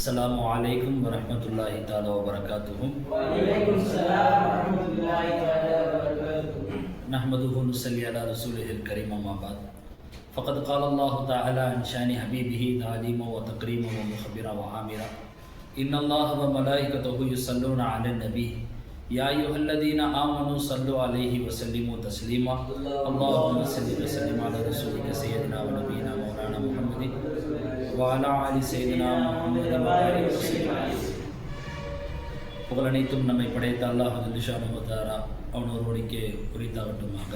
அஸ்ஸலாமு அலைக்கும் வரஹ்மத்துல்லாஹி தஆலா வபரகாத்துஹு. வலைக்கும் ஸலாம் வரஹ்மத்துல்லாஹி தஆலா வபரகாத்துஹு. நஹ்மதுஹு நுஸல்லி அலா ரசூலிஹில் கரீம் அம்மா பாத். ஃபகத் قال الله تعالى عن شان حبيبه تعليما وتكريما ومخبرا وعامرا إن الله وملائكته يصلون على النبي يا أيها الذين آمنوا صلوا عليه وسلموا تسليما اللهم صل وسلم على رسولك سيدنا ونبينا مولانا محمد وعلى آل سيدنا محمد وعلى آله. புகழனைத்தும் நம்மை படைத்த அல்லாஹ் ஜல்லுஷானஹு தஆலா அவன் ஒருவனுக்கே உரித்தாகட்டுமாக.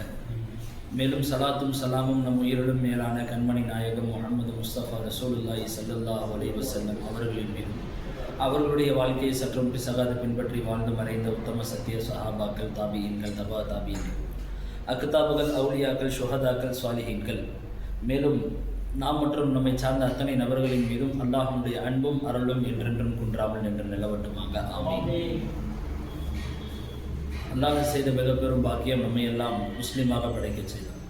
மேலும் சலாத்தும் சலாமும் நம் உயிரிலும் மேலான கண்மணி நாயகம் முஹம்மது முஸ்தபா ரசூலுல்லாஹி ஸல்லல்லாஹு அலைஹி வஸல்லம் அவர்களின் மீதும் அவர்களுடைய வாழ்க்கையை சற்றும் பிசகாது பின்பற்றி வாழ்ந்து மறைந்த உத்தம சத்திய சஹாபாக்கள், தாபியீன்கள், தபா தாபியீன்கள், அக்தாபுகள், அவுலியாக்கள், ஷுஹதாக்கள், சாலிஹீன்கள், மேலும் நாம் மற்றும் நம்மை சார்ந்த அத்தனை நபர்களின் மீதும் அல்லாஹ்வுடைய அன்பும் அருளும் என்றென்றும் குன்றாமல் நின்று நிலவட்டுமாக. ஆமீன். அல்லாஹ் செய்த மிக பெரும் பாக்கியம் நம்மை எல்லாம் முஸ்லீமாக படைக்க செய்தார்.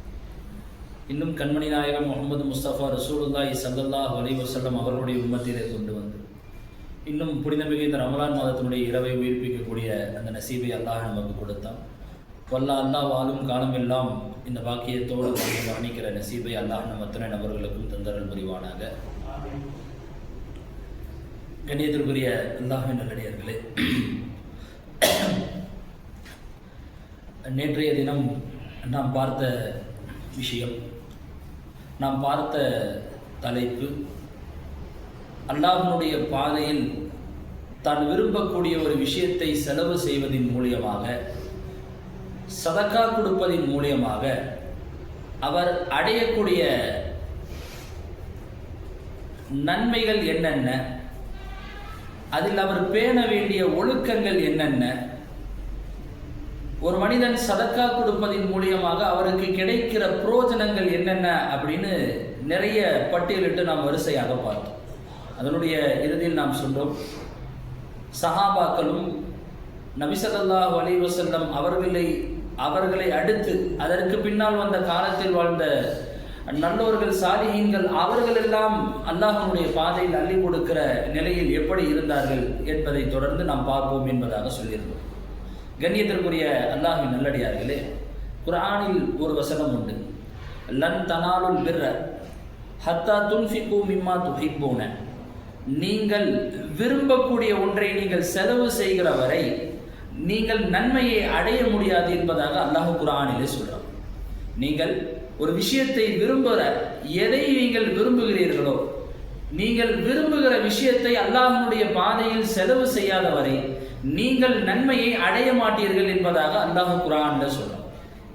இன்னும் கண்மணி நாயகம் முஹம்மது முஸ்தபா ரசூலுல்லாஹி ஸல்லல்லாஹு அலைஹி வஸல்லம் அவர்களுடைய உம்மத்திலே கொண்டு வந்து இன்னும் புனிதமிகு இந்த ரமலான் மாதத்தினுடைய இரவை உயிர்ப்பிக்கக்கூடிய அந்த நசீபை அல்லாஹ் நமக்கு கொடுத்தான். வல்லா அல்லாஹ் வாழும் காலமெல்லாம் இந்த பாக்கியத்தோடு கவனிக்கிற நசீபை அல்லாஹ் நம் அத்தனை நபர்களுக்கும் தந்தரல் புரிவானாக. கண்ணியத்திற்குரிய அல்லாஹ்வின் நல்லடியார்களே, நேற்றைய தினம் நாம் பார்த்த விஷயம், நாம் பார்த்த தலைப்பு, அல்லாஹ்வுடைய பாதையில் தான் விரும்பக்கூடிய ஒரு விஷயத்தை செலவு செய்வதின் மூலியமாக, சதக்கா கொடுப்பதின் மூலியமாக அவர் அடையக்கூடிய நன்மைகள் என்னென்ன, அதில் அவர் பேண வேண்டிய ஒழுக்கங்கள் என்னென்ன, ஒரு மனிதன் சதக்கா கொடுப்பதின் மூலியமாக அவருக்கு கிடைக்கிற பிரயோஜனங்கள் என்னென்ன அப்படின்னு நிறைய பட்டியலிட்டு நாம் வரிசையாக பார்த்தோம். அதனுடைய இறுதியில் நாம் சொன்னோம், சஹாபாக்களும் நபி ஸல்லல்லாஹு அலைஹி வஸல்லம் அவர்களை அடுத்து அதற்கு பின்னால் வந்த காலத்தில் வாழ்ந்த நல்லோர்கள், சாலிஹீன்கள், அவர்கள் எல்லாம் அல்லாஹ்வுடைய பாதையில் அள்ளி கொடுக்கிற நிலையில் எப்படி இருந்தார்கள் என்பதை தொடர்ந்து நாம் பார்ப்போம் என்பதாக சொல்லியிருந்தோம். கண்ணியத்திற்குரிய அல்லாஹ்வின் நல்லடியார்களே, குர்ஆனில் ஒரு வசனம் உண்டு, லன் தனாலுல் பிர்ர ஹத்தா துன்ஃபிகு மிம்மா துஹிப்பூன. நீங்கள் விரும்பக்கூடிய ஒன்றை நீங்கள் செலவு செய்கிற வரை நீங்கள் நன்மையை அடைய முடியாது என்பதாக அல்லாஹ் குர்ஆனிலே சொல்றார். நீங்கள் ஒரு விஷயத்தை விரும்புகிற, எதை நீங்கள் விரும்புகிறீர்களோ, நீங்கள் விரும்புகிற விஷயத்தை அல்லாஹ்வுடைய பாதையில் செலவு செய்யாத வரை நீங்கள் நன்மையை அடைய மாட்டீர்கள் என்பதாக அல்லாஹ் குர்ஆன்ல சொல்றார்.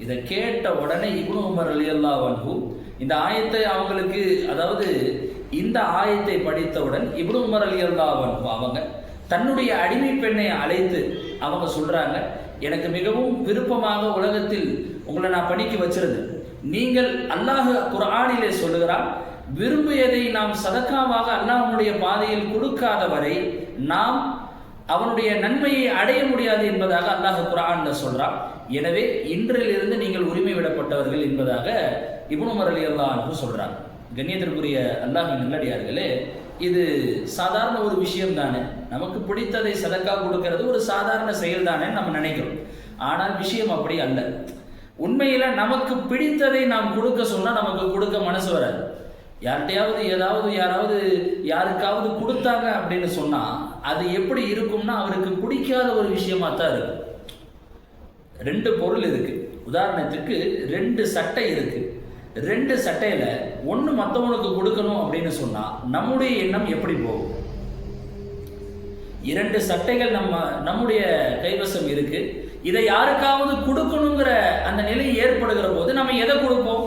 இதை கேட்ட உடனே இப்னு உமர் ரலியல்லாஹு அன்ஹு இந்த ஆயத்தை அவங்களுக்கு, அதாவது இந்த ஆயத்தை படித்தவுடன் இப்னு உமர் ரலியல்லாஹு அன்ஹு அவங்க தன்னுடைய அடிமை பெண்ணை அழைத்து அவங்க சொல்றாங்க, எனக்கு மிகவும் விருப்பமாக உலகத்தில் உங்களை நான் பணிக்கு வச்சிருது, நீங்கள் அல்லாஹ் குர்ஆனிலே சொல்லுகிறான், விரும்பியதை நாம் சதக்காவாக அல்லாஹ்வுடைய பாதையில் கொடுக்காத வரை நாம் அவனுடைய நன்மையை அடைய முடியாது என்பதாக அல்லாஹ் குர்ஆன்ல சொல்றான். எனவே இன்றிலிருந்து நீங்கள் உரிமை விடப்பட்டவர்கள் என்பதாக இப்னு உமர் ரலியல்லாஹு அன்ஹு சொல்றாங்க. கண்ணியத்திற்குரிய அல்லாஹ்வின் நல்லடியார்களே, இது சாதாரண ஒரு விஷயம் தானே, நமக்கு பிடித்ததை சதக்கா கொடுக்கிறது ஒரு சாதாரண செயல் தானே நம்ம நினைக்கிறோம். ஆனால் விஷயம் அப்படி அல்ல. உண்மையில நமக்கு பிடித்ததை நாம் கொடுக்க சொன்னா நமக்கு கொடுக்க மனசு வராது. யாராவது யாருக்காவது கொடுத்தாங்க அப்படின்னு சொன்னா அது எப்படி இருக்கும்னா அவருக்கு பிடிக்காத ஒரு விஷயமா தான் இருக்கும். ரெண்டு பொருள் இருக்கு, உதாரணத்துக்கு ரெண்டு சட்டை இருக்கு, ரெண்டு சட்டையில ஒன்று மற்றவனுக்கு கொடுக்கணும் அப்படின்னு சொன்னா நம்முடைய எண்ணம் எப்படி போகும்? இரண்டு சட்டைகள் நம்முடைய கைவசம் இருக்கு, இதை யாருக்காவது கொடுக்கணுங்கிற அந்த நிலை ஏற்படுகிற போது நம்ம எதை கொடுப்போம்?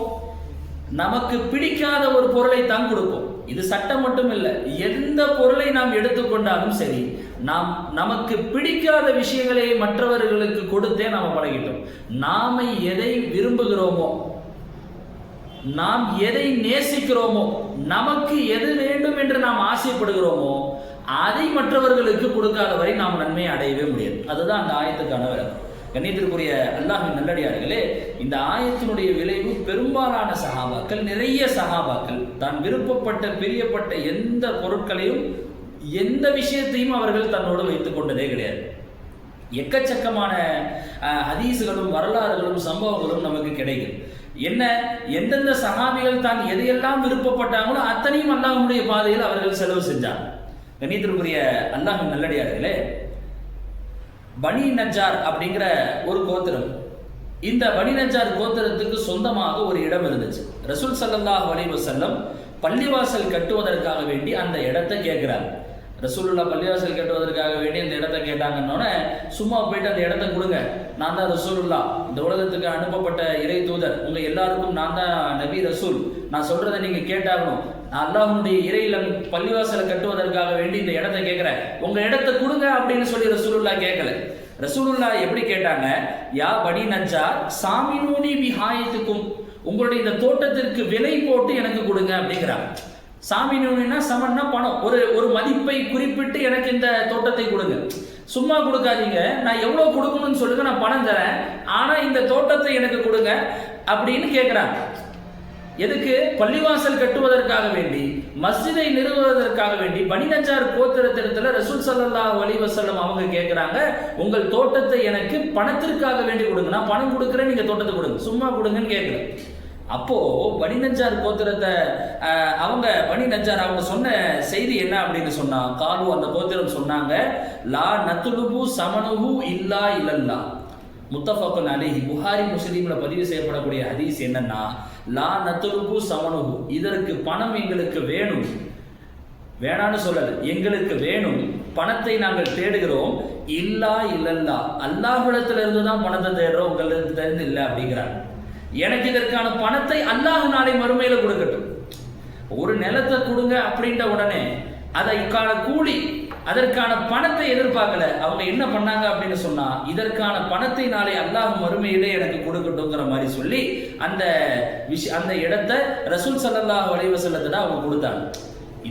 நமக்கு பிடிக்காத ஒரு பொருளை தான் கொடுப்போம். இது சட்டம் மட்டும் இல்லை, எந்த பொருளை நாம் எடுத்துக்கொண்டாலும் சரி, நாம் நமக்கு பிடிக்காத விஷயங்களை மற்றவர்களுக்கு கொடுத்தே நாம் பழகிட்டோம். நாம எதை விரும்புகிறோமோ, நாம் எதை நேசிக்கிறோமோ, நமக்கு எது வேண்டும் என்று நாம் ஆசைப்படுகிறோமோ அதை மற்றவர்களுக்கு கொடுக்காத வரை நாம் நன்மையை அடையவே முடியாது. அதுதான் அந்த ஆயத்துக்கான விளக்கம். கண்ணியத்திற்குரிய அல்லாஹ்வின் நல்லடியார்களே, இந்த ஆயத்தினுடைய விளைவு பெரும்பாலான சஹாபாக்கள், நிறைய சஹாபாக்கள் தான் விருப்பப்பட்ட பிரியப்பட்ட எந்த பொருட்களையும் எந்த விஷயத்தையும் அவர்கள் தன்னோடு வைத்துக் கொண்டதே கிடையாது. எக்கச்சக்கமான ஹதீஸுகளும் வரலாறுகளும் சம்பவங்களும் நமக்கு கிடைக்கும். என்ன, எந்தெந்த சஹாபிகள் தான் எதையெல்லாம் விருப்பப்பட்டாங்களோ அத்தனையும் அல்லாஹ்வுடைய பாதையில் அவர்கள் செலவு செஞ்சாங்க. கண்ணியத்திற்குரிய அல்லாஹ்வின் நல்லடியார்களே, பனி நஜ்ஜார் அப்படிங்கிற ஒரு கோத்திரம், இந்த பனி நஜ்ஜார் கோத்திரத்துக்கு சொந்தமாக ஒரு இடம் இருந்துச்சு. ரசூல் ஸல்லல்லாஹு அலைஹி வஸல்லம் பள்ளிவாசல் கட்டுவதற்காக வேண்டி அந்த இடத்தை கேட்கிறாங்க. ரசூலுல்லாஹ் பள்ளிவாசல் கட்டுவதற்காக வேண்டி அந்த இடத்தை கேட்டாங்கன்னொன்னே, சும்மா போயிட்டு அந்த இடத்த கொடுங்க, நான் தான் ரசூலுல்லாஹ், இந்த உலகத்துக்கு அனுப்பப்பட்ட இறை தூதர், உங்க எல்லாருக்கும் நான் தான் நபி ரசூல், நான் சொல்றதை நீங்க கேட்டாகணும், நான் அல்லாஹ்வுடைய இறையிலம் பள்ளிவாசலை கட்டுவதற்காக வேண்டி இந்த இடத்தை கேட்கிறேன், உங்க இடத்தை கொடுங்க அப்படின்னு சொல்லி ரசூலுல்லாஹ் கேட்கல. ரசூலுல்லாஹ் எப்படி கேட்டாங்க, யா பனி நஜ்ஜார் சாமினூனி பிஹாயத்துக்கும், உங்களுடைய இந்த தோட்டத்திற்கு விலை போட்டு எனக்கு கொடுங்க அப்படிங்கிறாங்க. சாமினூனா சமன்னா பணம், ஒரு மதிப்பை குறிப்பிட்டு எனக்கு இந்த தோட்டத்தை கொடுங்க, சும்மா கொடுக்காதீங்க, நான் எவ்வளவு கொடுக்கணும்னு சொல்லுங்க, நான் பணம் தரேன், ஆனா இந்த தோட்டத்தை எனக்கு கொடுங்க அப்படின்னு கேட்கிறாங்க. எதுக்கு? பள்ளிவாசல் கட்டுவதற்காக வேண்டி, மஸ்ஜிதை நிறுவுவதற்காக வேண்டி பனி நஜ்ஜார் கோத்திரத்திடத்துல ரசூல் ஸல்லல்லாஹு அலைஹி வஸல்லம் அவங்க கேட்கிறாங்க, உங்கள் தோட்டத்தை எனக்கு பணத்திற்காக வேண்டி கொடுங்க, நான் பணம் கொடுக்குறேன், நீங்க தோட்டத்தை கொடுங்க, சும்மா கொடுங்கன்னு கேட்கல. அப்போ பனி நஜ்ஜார் கோத்திரத்தை பனி நஜ்ஜார் அவங்க சொன்ன செய்தி என்ன அப்படின்னு சொன்னா, காலு அந்த கோத்திரம் சொன்னாங்க, லா நத்லுபு சமனுஹு இல்லா இல்லல்லா, முத்தஃபக்குன் அலைஹி, புகாரி முஸ்லிம்ல பதிவு செய்யப்படக்கூடிய ஹதீஸ் என்னன்னா, லா நத்லுபு சமனுஹு, இதற்கு பணம் எங்களுக்கு வேணும், வேணான்னு சொல்லல, எங்களுக்கு வேணும், பணத்தை நாங்கள் தேடுகிறோம், இல்லா இல்லல்லா, அல்லாஹ்விடத்துல இருந்து தான் பணத்தை தேடுறோம், உங்களிடத்துல இருந்து இல்லை அப்படிங்கிறாங்க. எனக்கு இதற்கான பணத்தை அல்லாஹ் நாளை மறுமையில கொடுக்கட்டும். ஒரு நிலத்தை கொடுங்க அப்படின்ற உடனே அதற்கான கூலி, அதற்கான பணத்தை எதிர்பார்க்கல. அவங்க என்ன பண்ணாங்க அப்படின்னு சொன்னா, இதற்கான பணத்தை நாளை அல்லாஹ் மறுமையிலே எனக்கு கொடுக்கட்டும்ங்கிற மாதிரி சொல்லி அந்த இடத்தை ரசூல் ஸல்லல்லாஹு அலைஹி வஸல்லத்திடம் அவங்க கொடுத்தாங்க.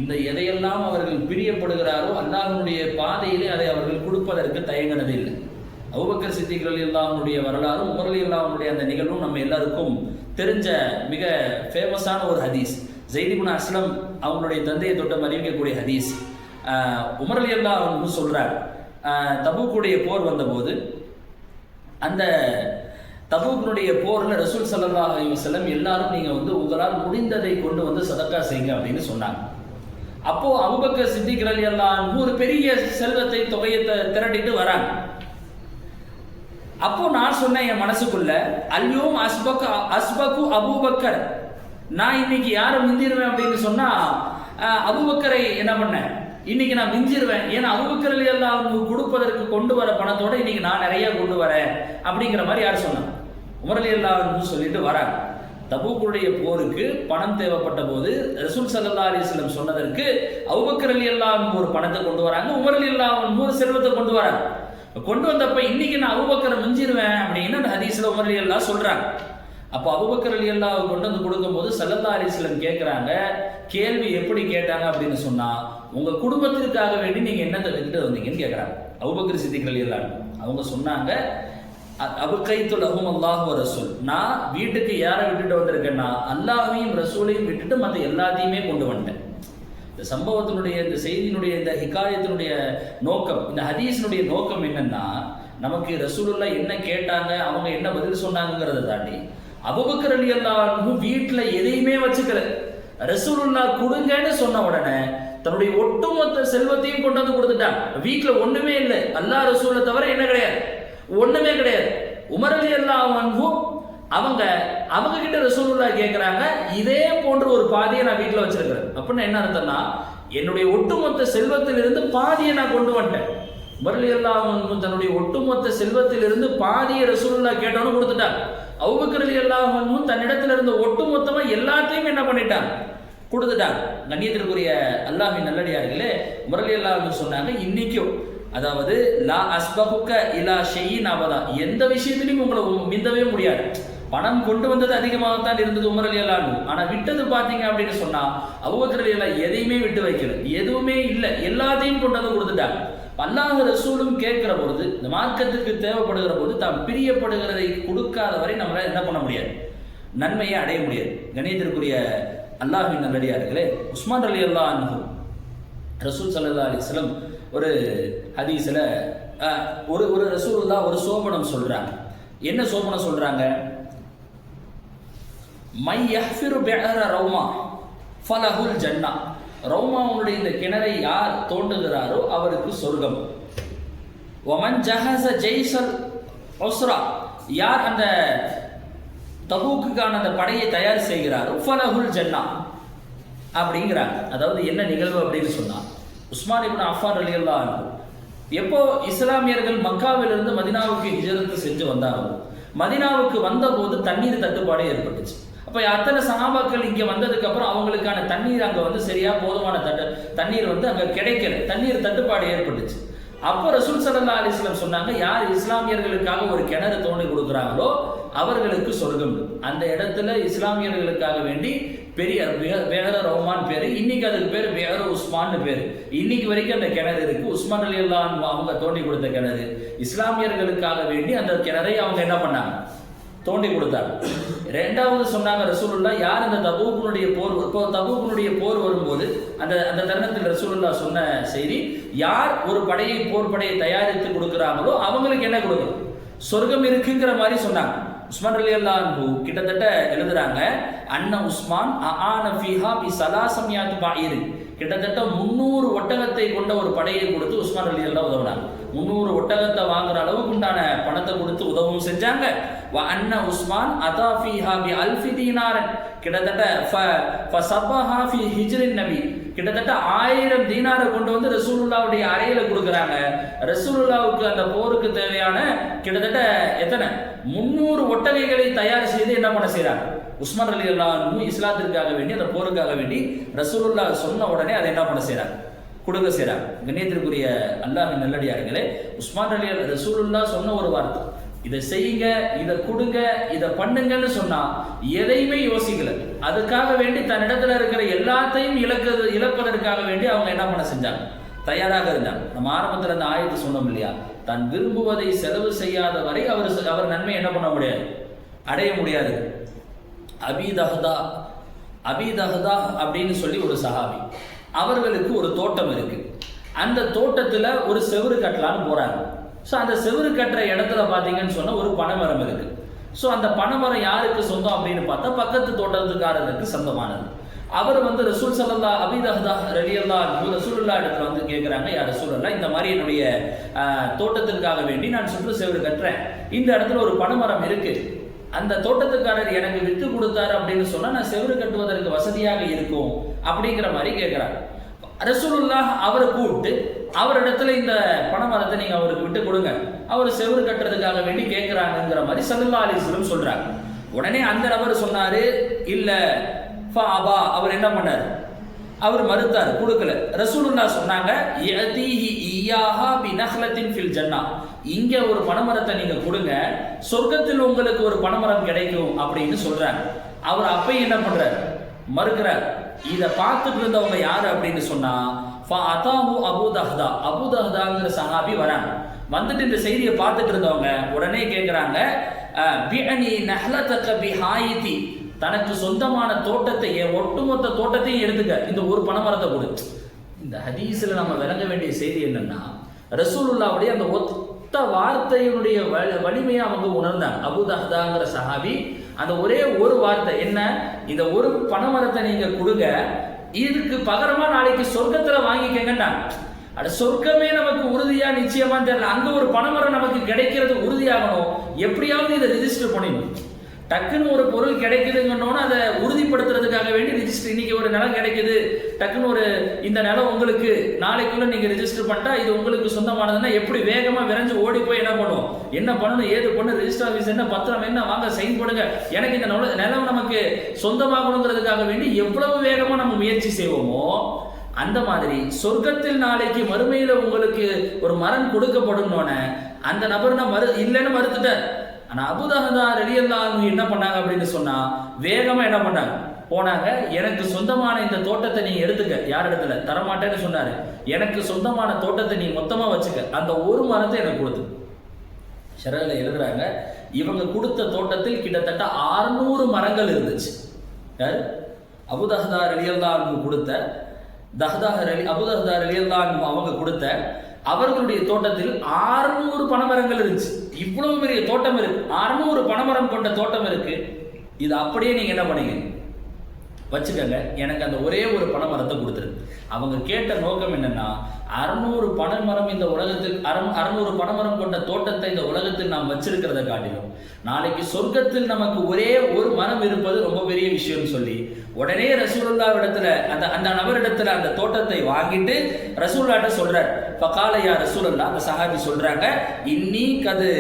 இந்த எதையெல்லாம் அவர்கள் பிரியப்படுகிறாரோ அல்லாஹ்வுடைய பாதையிலே அதை அவர்கள் கொடுப்பதற்கு தயங்கினது இல்லை. அபூபக்கர் சித்திக் ரலியல்லாஹு அன்ஹுடைய வரலாறும் உமர் ரலியல்லாஹு அன்ஹுடைய அந்த நிகழ்வும் நம்ம எல்லாருக்கும் தெரிஞ்ச மிக ஃபேமஸான ஒரு ஹதீஸ். ஸைத் இப்னு அஸ்லம் அவங்களுடைய தந்தையை தொட்டம் அறிவிக்கக்கூடிய ஹதீஸ். உமர் ரலியல்லாஹு அன்ஹு சொல்றார், தபூக்குடைய போர் வந்தபோது அந்த தபூக்கினுடைய போரில் ரசூல் ஸல்லல்லாஹு அலைஹி வஸல்லம் எல்லாரும் நீங்க உங்களால் முடிந்ததை கொண்டு வந்து சதக்கா செய்யுங்க அப்படின்னு சொன்னாங்க. அப்போ அபூபக்கர் சித்திக் ரலியல்லாஹு அன்ஹு ஒரு பெரிய செல்வத்தை தொகையை திரட்டிட்டு வராங்க. அப்போ நான் சொன்னேன் என் மனசுக்குள்ள, அல்யோம் அஸ்பகு அபூபக்கர், நான் இன்னைக்கு யாரை மிஞ்சிருவேன் அப்படின்னு சொன்னா அபூபக்கரை என்ன பண்ணேன், இன்னைக்கு நான் மிஞ்சிருவேன். ஏன்னா அபூபக்கர் ரலியல்லாஹு அன்ஹு கொடுப்பதற்கு கொண்டு வர பணத்தோட இன்னைக்கு நான் நிறைய கொண்டு வரேன் அப்படிங்கிற மாதிரி யார் சொன்னாங்க? உமர் ரலியல்லாஹு அன்ஹு சொல்லிட்டு வராங்க. தபூக்குடைய போருக்கு பணம் தேவைப்பட்ட போது ரசூல் ஸல்லல்லாஹு அலைஹி வஸல்லம் சொன்னதற்கு அபூபக்கர் ரலியல்லாஹு அன்ஹு ஒரு பணத்தை கொண்டு வராங்க, உமர் ரலியல்லாஹு அன்ஹு ஒரு செல்வத்தை கொண்டு வராங்க. கொண்டு வந்தப்ப இன்னைக்கு நான் அபூபக்கரை மிஞ்சிருவேன் அப்படின்னு அந்த ஹதீஸ்ல உமர் ரலியல்லாஹு சொல்றாங்க. அப்போ அபூபக்கர் ரலியல்லாஹு கொண்டு வந்து கொடுக்கும்போது ஸல்லல்லாஹு அலைஹி வஸல்லம் கேட்குறாங்க, கேள்வி எப்படி கேட்டாங்க அப்படின்னு சொன்னா, உங்க குடும்பத்திற்காக வேண்டி நீங்க என்னத்தை விட்டுட்டு வந்தீங்கன்னு கேட்குறாங்க. அபூபக்கர் சித்திக் ரலியல்லாஹு அவங்க சொன்னாங்க, அபுகைத்து லஹும் அல்லாஹ் வ ரசூல், நான் வீட்டுக்கு யாரை விட்டுட்டு வந்திருக்கேன்னா அல்லாஹையும் ரசூலையும் விட்டுட்டு மற்ற எல்லாத்தையுமே கொண்டு வந்துட்டேன். இந்த சம்பவத்தினுடைய, இந்த செய்தியினுடைய, இந்த ஹிகாயத்தினுடைய நோக்கம், இந்த ஹதீஸினுடைய நோக்கம் என்னன்னா, நமக்கு ரசூலுல்லாஹ் என்ன கேட்டாங்க, அவங்க என்ன பதில் சொன்னாங்கிறத தாண்டி அபூபக்கர் ரலியல்லாஹு அன்ஹு வீட்டுல எதையுமே வச்சுக்கல. ரசூலுல்லாஹ் கொடுங்கன்னு சொன்ன உடனே தன்னுடைய ஒட்டுமொத்த செல்வத்தையும் கொண்டு வந்து கொடுத்துட்டாங்க. வீட்டுல ஒண்ணுமே இல்லை, அல்லாஹ் ரசூலை தவிர என்ன கிடையாது, ஒண்ணுமே கிடையாது. உமர் ரலியல்லாஹு அன்ஹு அவங்க கிட்ட ரசூலுல்லாஹ் கேட்கிறாங்க, இதே போன்ற ஒரு பாதியை நான் வீட்டுல வச்சிருக்கிறேன். அப்படின்னு என்ன அர்த்தம்னா, என்னுடைய ஒட்டுமொத்த செல்வத்திலிருந்து பாதியை நான் கொண்டு வந்துட்டேன். உமர் ரலியல்லாஹு அன்ஹு தன்னுடைய ஒட்டுமொத்த செல்வத்திலிருந்து பாதியை ரசூலுல்லாஹ் கேட்டவனு கொடுத்துட்டாங்க. அபூபக்கர் ரலியல்லாஹு அன்ஹு தன்னிடத்துல இருந்த ஒட்டுமொத்தமா எல்லாத்தையும் என்ன பண்ணிட்டாங்க, கொடுத்துட்டாங்க. கண்ணியத்திற்குரிய அல்லாஹ்வின் நல்லடியார்களே, உமர் ரலியல்லாஹு அன்ஹு சொன்னாங்க, இன்னைக்கும், அதாவது லா அஸ்பகுக்க இலா ஷையின் அபதா, எந்த விஷயத்திலையும் உங்களை மிந்தவே முடியாது. பணம் கொண்டு வந்தது அதிகமாகத்தான் இருந்தது உமர் ரலியல்லாஹு அன்ஹு, ஆனா விட்டது பாத்தீங்க அப்படின்னு சொன்னா அபூபக்கர் ரலியல்லாஹு எதையுமே விட்டு வைக்கல, எதுவுமே இல்லை, எல்லாத்தையும் கொண்டு வந்து கொடுத்துட்டாங்க. அல்லாஹ் ரசூலும் கேட்கிற பொழுது, இந்த மார்க்கத்துக்கு தேவைப்படுகிற போது தாம் பிரியப்படுகிறதை கொடுக்காத வரை நம்மளால என்ன பண்ண முடியாது, நன்மையை அடைய முடியாது. கணியத்திற்குரிய அல்லாஹ்வின் நல்லடியார்களே, உஸ்மான் ரலியல்லாஹு அன்ஹு ரசூல் ஸல்லல்லாஹு அலைஹி வஸல்லம் ஒரு ஹதீஸில் ஒரு ரசூலுல்லாஹ் ஒரு சோபனம் சொல்றாங்க. என்ன சோபனம் சொல்றாங்க? மை யஹ்ஃபிரு பிஅர ரௌமா ஃபலஹுல் ஜன்னா. ரௌமாவுடைய இந்த கிணறை யார் தோண்டுகிறாரோ அவருக்கு சொர்க்கம். வமன் ஜஹஸ ஜெய்ஸல் உஸ்ரா, யார் அந்த தபூக்குக்கான அந்த படையை தயார் செய்கிறாரோ ஃபலஹுல் ஜன்னா அப்படிங்கிறாங்க. அதாவது என்ன நிகழ்வு அப்படின்னு சொன்னா, உஸ்மான் இப்னு அஃபான் ரலியல்லாஹு அன்ஹு எப்போ இஸ்லாமியர்கள் மக்காவிலிருந்து மதினாவுக்கு ஹிஜ்ரத் செஞ்சு வந்தாங்களோ, மதினாவுக்கு வந்தபோது தண்ணீர் தட்டுப்பாடு ஏற்பட்டுச்சு. அப்போ அத்தனை சஹாபாக்கள் இங்கே வந்ததுக்கு அப்புறம் அவங்களுக்கான தண்ணீர் அங்கே வந்து சரியா போதுமான தண்ணீர் வந்து அங்கே கிடைக்கல, தண்ணீர் தட்டுப்பாடு ஏற்பட்டுச்சு. அப்போ ரசூல் ஸல்லல்லாஹு அலைஹி வஸல்லம் சொன்னாங்க, யார் இஸ்லாமியர்களுக்காக ஒரு கிணறு தோண்டி கொடுக்குறாங்களோ அவர்களுக்கு சொர்க்கம். அந்த இடத்துல இஸ்லாமியர்களுக்காக வேண்டி பெரிய பிஅர ரௌமான் பேரு, இன்னைக்கு அதுக்கு பேர் பிஅர உஸ்மான் பேரு. இன்னைக்கு வரைக்கும் அந்த கிணறு இருக்கு. உஸ்மான் ரலியல்லாஹு அன்ஹு அவங்க தோண்டி கொடுத்த கிணறு. இஸ்லாமியர்களுக்காக வேண்டி அந்த கிணறை அவங்க என்ன பண்ணாங்க? தோண்டி கொடுத்தாங்க. ரெண்டாவது சொன்னாங்க ரசூலுல்லாஹ், யார் அந்த தபூக்குனுடைய போர் வரும்போது அந்த அந்த தருணத்தில் ரசூலுல்லாஹ் சொன்ன செய்தி, யார் ஒரு போர் படையை தயாரித்து கொடுக்குறாங்களோ அவங்களுக்கு என்ன கொடுக்கணும்? சொர்க்கம் இருக்குங்கிற மாதிரி சொன்னாங்க. உஸ்மான் ரலியல்லாஹு அன்ஹு கிட்டத்தட்ட எழுதுறாங்க, அன்ன உஸ்மான் ஆன ஃபீஹா பி ஸலாஸமியாத் பாயிர், கிட்டத்தட்ட 300 ஒட்டகத்தை கொண்ட ஒரு படையை கொடுத்து உஸ்மான் ரலியல்லாஹு உதவுனாங்க. 300 ஒட்டகத்தை வாங்குற அளவுக்கு உண்டான பணத்தை கொடுத்து உதவும் செஞ்சாங்க. வ அன்ன உஸ்மான் அதா ஃபீஹா பி அல்ஃபி தீனாரன், கிட்டத்தட்ட ஃபஸபஹா ஃபி ஹிஜ்ரின் நபி, கிட்டத்தட்ட 1000 தீனாரை கொண்டு வந்து ரசூலுல்லாஹ்வுடைய அறையில கொடுக்குறாங்க. ரசூலுல்லாஹ்வுக்கு அந்த போருக்கு தேவையான கிட்டத்தட்ட எத்தனை 300 ஒட்டகைகளை தயார் செய்து என்ன பண்ண செய்றாங்க? உஸ்மான் ரலியல்லாஹு அன்ஹு இஸ்லாத்திற்காக வேண்டி அந்த போருக்காக வேண்டி ரசூலுல்லாஹ் சொன்ன உடனே அதை என்ன பண்ண செய்றாங்க? கொடுக்க செய்றாங்க. கண்ணியத்திற்குரிய அல்லாஹ்வின் நல்லடியார்களே, உஸ்மான் ரசூலுல்லாஹ் சொன்ன ஒரு வார்த்தை, இதை செய்யுங்க, இதை கொடுங்க, இதை பண்ணுங்கன்னு சொன்னா எதையுமே யோசிக்கல. அதுக்காக வேண்டி தன்னிடத்துல இருக்கிற எல்லாத்தையும் இழப்பதற்காக வேண்டி அவங்க என்ன பண்ண செஞ்சாங்க? தயாராக இருந்தாங்க. நம்ம ஆரம்பத்தில் அந்த ஆயத்து சொன்னோம் இல்லையா, தான் விரும்புவதை செலவு செய்யாத வரை அவர் நன்மை என்ன பண்ண முடியாது? அடைய முடியாது. அபீதஹதா அப்படின்னு சொல்லி ஒரு சஹாபி, அவர்களுக்கு ஒரு தோட்டம் இருக்கு. அந்த தோட்டத்துல ஒரு செவுரு கட்டலான்னு போறாங்க. ஸோ அந்த செவுரு கட்டுற இடத்துல பார்த்தீங்கன்னு சொன்னா ஒரு பனைமரம் இருக்கு. ஸோ அந்த பனைமரம் யாருக்கு சொந்தம் அப்படின்னு பார்த்தா பக்கத்து தோட்டத்துக்காரருக்கு சொந்தமானது. அவர் வந்து ரசூல் ஸல்லல்லாஹு அபீதஹதா ரலியல்லாஹு அன்ஹு ரசூலுல்லாஹ் இடத்துல வந்து கேட்குறாங்க, யார் ரசூலுல்லாஹ், இந்த மாதிரி என்னுடைய தோட்டத்திற்காக வேண்டி நான் சுற்று செவுரு கட்டுறேன், இந்த இடத்துல ஒரு பனைமரம் இருக்கு, அந்த தோட்டத்துக்காரர் எனக்கு விட்டு கொடுத்தாரு அப்படின்னு சொன்னா நான் செவுரு கட்டுவதற்கு வசதியாக இருக்கும் அப்படிங்கிற மாதிரி கேட்கிறார். ரசூலுல்லாஹ் அவரை கூப்பிட்டு அவரிடத்துல இந்த பனைமரத்தை நீங்க அவருக்கு விட்டு கொடுங்க, அவர் செவுரு கட்டுறதுக்காக வேண்டி கேட்கிறாங்கிற மாதிரி ஸல்லல்லாஹு அலைஹி வஸல்லம் சொல்றாங்க. உடனே அந்த நபர் சொன்னாரு, இல்ல ஃபஅபா, அவர் என்ன பண்ணாரு? அவர் மறுத்தார், கொடுக்கல. ரசூலுல்லாஹ் சொன்னாங்க, யதீஹி இய்யாஹா பி நஹ்லத்தின் ஃபில் ஜன்னா, இங்க ஒரு பனைமரத்தை நீங்க கொடுங்க, சொர்க்கத்தில் உங்களுக்கு ஒரு பனைமரம் கிடைக்கும் அப்படின்னு சொல்றாங்க. அவர் அப்பயும் என்ன பண்றாரு? மறுக்கிறார். இதை பார்த்துட்டு இருந்தவங்க யாரு அப்படின்னு சொன்னா ஃபஅதாஹு அபூதஹ்தாங்கிற சஹாபி வராங்க. வந்துட்டு இந்த செய்தியை பார்த்துட்டு இருந்தவங்க உடனே கேட்கிறாங்க, பிஅனி நஹ்லதக பிஹாயிதி, தனக்கு சொந்தமான தோட்டத்தை, ஒட்டுமொத்த தோட்டத்தையும் எடுத்துக்க, இந்த ஒரு பனைமரத்தை கொடு. இந்த ஹதீஸ்ல நம்ம விளங்க வேண்டிய செய்தி என்னன்னா, ரசூலுல்லாஹ்வுடைய அந்த ஒத்த வார்த்தையினுடைய வலிமையை அவங்க உணர்ந்தாங்க. அபூதஹ்தாங்கிற சஹாபி அந்த ஒரே ஒரு வார்த்தை என்ன, இந்த ஒரு பனைமரத்தை நீங்க கொடுங்க, இதுக்கு பகரமா நாளைக்கு சொர்க்கத்துல வாங்கிக்கங்கண்டா. அட சொர்க்கமே நமக்கு உறுதியா நிச்சயமா தெரியல, அங்க ஒரு பனைமரம் நமக்கு கிடைக்கிறது உறுதியாகணும், எப்படியாவது இதை ரிஜிஸ்டர் பண்ணிடணும். டக்குன்னு ஒரு பொருள் கிடைக்குதுங்கன்னு அதை உறுதிப்படுத்துறதுக்காக வேண்டி ரிஜிஸ்டர், இன்னைக்கு ஒரு நிலம் கிடைக்குது, டக்குன்னு ஒரு இந்த நிலம் உங்களுக்கு நாளைக்குள்ள நீங்க ரிஜிஸ்டர் பண்ணிட்டா இது உங்களுக்கு சொந்தமானதுன்னா எப்படி வேகமா விரைஞ்சு ஓடி போய் என்ன பண்ணுவோம், என்ன பண்ணணும், ஏது பண்ணு, ரிஜிஸ்டர் ஆஃபீஸ் என்ன, பத்திரம் என்ன, வாங்க சைன் பண்ணுங்க, எனக்கு இந்த நிலம் நமக்கு சொந்தமாகணுங்கிறதுக்காக வேண்டி எவ்வளவு வேகமா நம்ம முயற்சி செய்வோமோ, அந்த மாதிரி சொர்க்கத்தில் நாளைக்கு மறுமையில உங்களுக்கு ஒரு மரம் கொடுக்கப்படும். அந்த நபர் நான் இல்லைன்னு மறுத்துட்டார். ஆனா அபூதஹ்தா ரலியல்லாஹு அன்ஹு என்ன பண்ணாங்க அப்படின்னு சொன்னா வேகமா என்ன பண்ணாங்க, போனாங்க, எனக்கு சொந்தமான இந்த தோட்டத்தை நீ எடுத்துக்க, யார் இடத்துல தரமாட்டேன்னு சொன்னாரு, எனக்கு சொந்தமான தோட்டத்தை நீ மொத்தமா வச்சுக்க, அந்த ஒரு மரத்தை எனக்கு கொடுத்து. ஷரஹ்ல எழுதுறாங்க, இவங்க கொடுத்த தோட்டத்தில் கிட்டத்தட்ட 600 மரங்கள் இருந்துச்சு. யாரு? அபூதஹ்தா ரலியல்லாஹு அன்ஹு கொடுத்த அபூ தஹ்தா ரலியல்லாஹு அன்ஹு அவங்க கொடுத்த அவர்களுடைய தோட்டத்தில் 600 பனைமரங்கள் இருந்துச்சு. இவ்வளவு பெரிய தோட்டம் இருக்கு, 600 பனைமரம் கொண்ட தோட்டம் இருக்கு. இது அப்படியே நீங்க என்ன பண்ணீங்க, வச்சுக்கங்க, எனக்கு அந்த ஒரே ஒரு பனைமரத்தை கொடுத்துரு. அவங்க கேட்ட நோக்கம் என்னன்னா, 600 பனைமரம் இந்த உலகத்தில் 600 பனைமரம் கொண்ட தோட்டத்தை இந்த உலகத்தில் நாம் வச்சிருக்கிறத காட்டிலும் நாளைக்கு சொர்க்கத்தில் நமக்கு ஒரே ஒரு மரம் இருப்பது ரொம்ப பெரிய விஷயம் சொல்லி உடனே ரசூலுல்லாஹ் இடத்துல அந்த நபரிடத்துல அந்த தோட்டத்தை வாங்கிட்டு ரசூலுல்லாஹ்ட்ட சொல்றார். ஃபகால யா ரசூலுல்லாஹ், அந்த சஹாபி சொல்றாங்க, இன்னி கது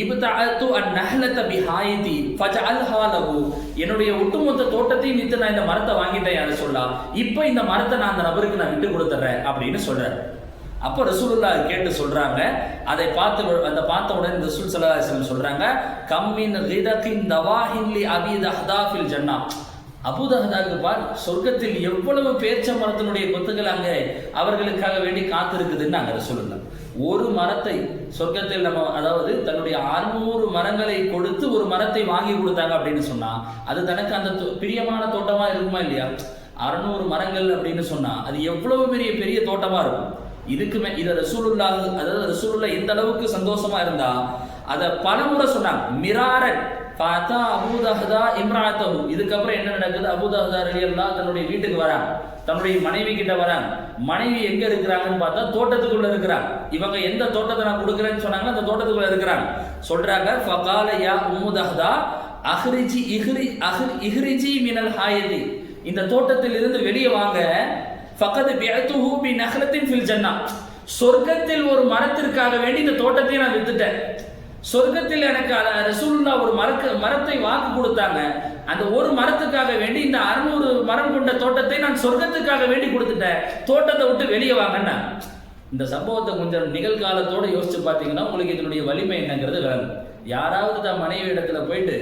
இப்தஅது அன்-நஹ்லத பிஹாயிதி ஃபஜஅல்ஹா லஹு, என்னுடைய ஒட்டுமொத்த தோட்டத்தையும் வித்து நான் இந்த மரத்தை வாங்கிட்டேன் யா ரசூலுல்லாஹ், இப்போ இந்த மரத்தை நான் அந்த நபருக்கு நான் விட்டு கொடுத்துறேன் அப்படின்னு சொல்றார். அப்போ ரசூலுல்லாஹ் கேட்டு சொல்றாங்க, அதை பார்த்த உடனே ரசூல் ஸல்லல்லாஹு அலைஹி வஸல்லம் சொல்றாங்க, கம்மின் கிதகின் தவாஹின் லி அபீ தஹ்தா ஃபில் ஜன்னah, அபூ தஹ்தாவுக்கு பார் சொர்க்கத்தில் எவ்வளவு பேர்ச்ச மரத்தினுடைய கொத்துகள் அங்கே அவர்களுக்காக வேண்டி காத்திருக்குதுன்னு அங்கே ரசூலுல்லாஹ் ஒரு மரத்தை சொர்க்கத்தில் நம்ம, அதாவது தன்னுடைய 600 மரங்களை கொடுத்து ஒரு மரத்தை வாங்கி கொடுத்தாங்க அப்படின்னு சொன்னா அது தனக்கு அந்த பிரியமான தோட்டமா இருக்குமா இல்லையா? 600 மரங்கள் அப்படின்னு சொன்னா அது எவ்வளவு பெரிய தோட்டமா இருக்கும். இதுக்குமே இதை ரசூலுல்லாஹ், அதாவது ரசூலுல்லாஹ் எந்த அளவுக்கு சந்தோஷமா இருந்தா அதை பலமுறை சொன்னாங்க. மிராரன் பார்த்தா அபூ தஹ்தா இம்ராத்தஹு, இதுக்கப்புறம் என்ன நடக்குது, அபூ தஹ்தா ரலியல்லாஹு தன்னுடைய வீட்டுக்கு வராங்க, தன்னுடைய மனைவி கிட்ட வராங்க. மனைவி எங்க இருக்கிறாங்கன்னு பார்த்தா தோட்டத்துக்குள்ள இருக்கிறாங்க. இவங்க எந்த தோட்டத்தை நான் கொடுக்குறேன்னு சொன்னாங்க அந்த தோட்டத்துக்குள்ள இருக்கிறாங்க. சொல்றாங்க, ஃபகால யா உம்மு தஹ்தா இஹ்ரிஜி மினல் ஹாயிதி, இந்த தோட்டத்தில் இருந்து வெளியே வாங்க. ஃபகத் பிஅதுஹு பி நஹ்லத்தின் ஃபில் ஜன்னah, சொர்க்கத்தில் ஒரு மரத்திற்காக வேண்டி இந்த தோட்டத்தை நான் வித்துட்டேன். சொர்க்கத்தில் எனக்கு ரசூலுல்லாஹ் ஒரு மரத்தை வாக்கு கொடுத்தாங்க, அந்த ஒரு மரத்துக்காக வேண்டி இந்த 600 மரம் கொண்ட தோட்டத்தை நான் சொர்க்கத்துக்காக வேண்டி கொடுத்துட்டேன், தோட்டத்தை விட்டு வெளியே வாங்கன்னா. இந்த சம்பவத்தை கொஞ்சம் நிகழ்காலத்தோடு யோசிச்சு பார்த்தீங்கன்னா உங்களுக்கு இதனுடைய வலிமை என்னங்கிறது விளங்கும். யாராவது தான் மனைவி இடத்துல போயிட்டு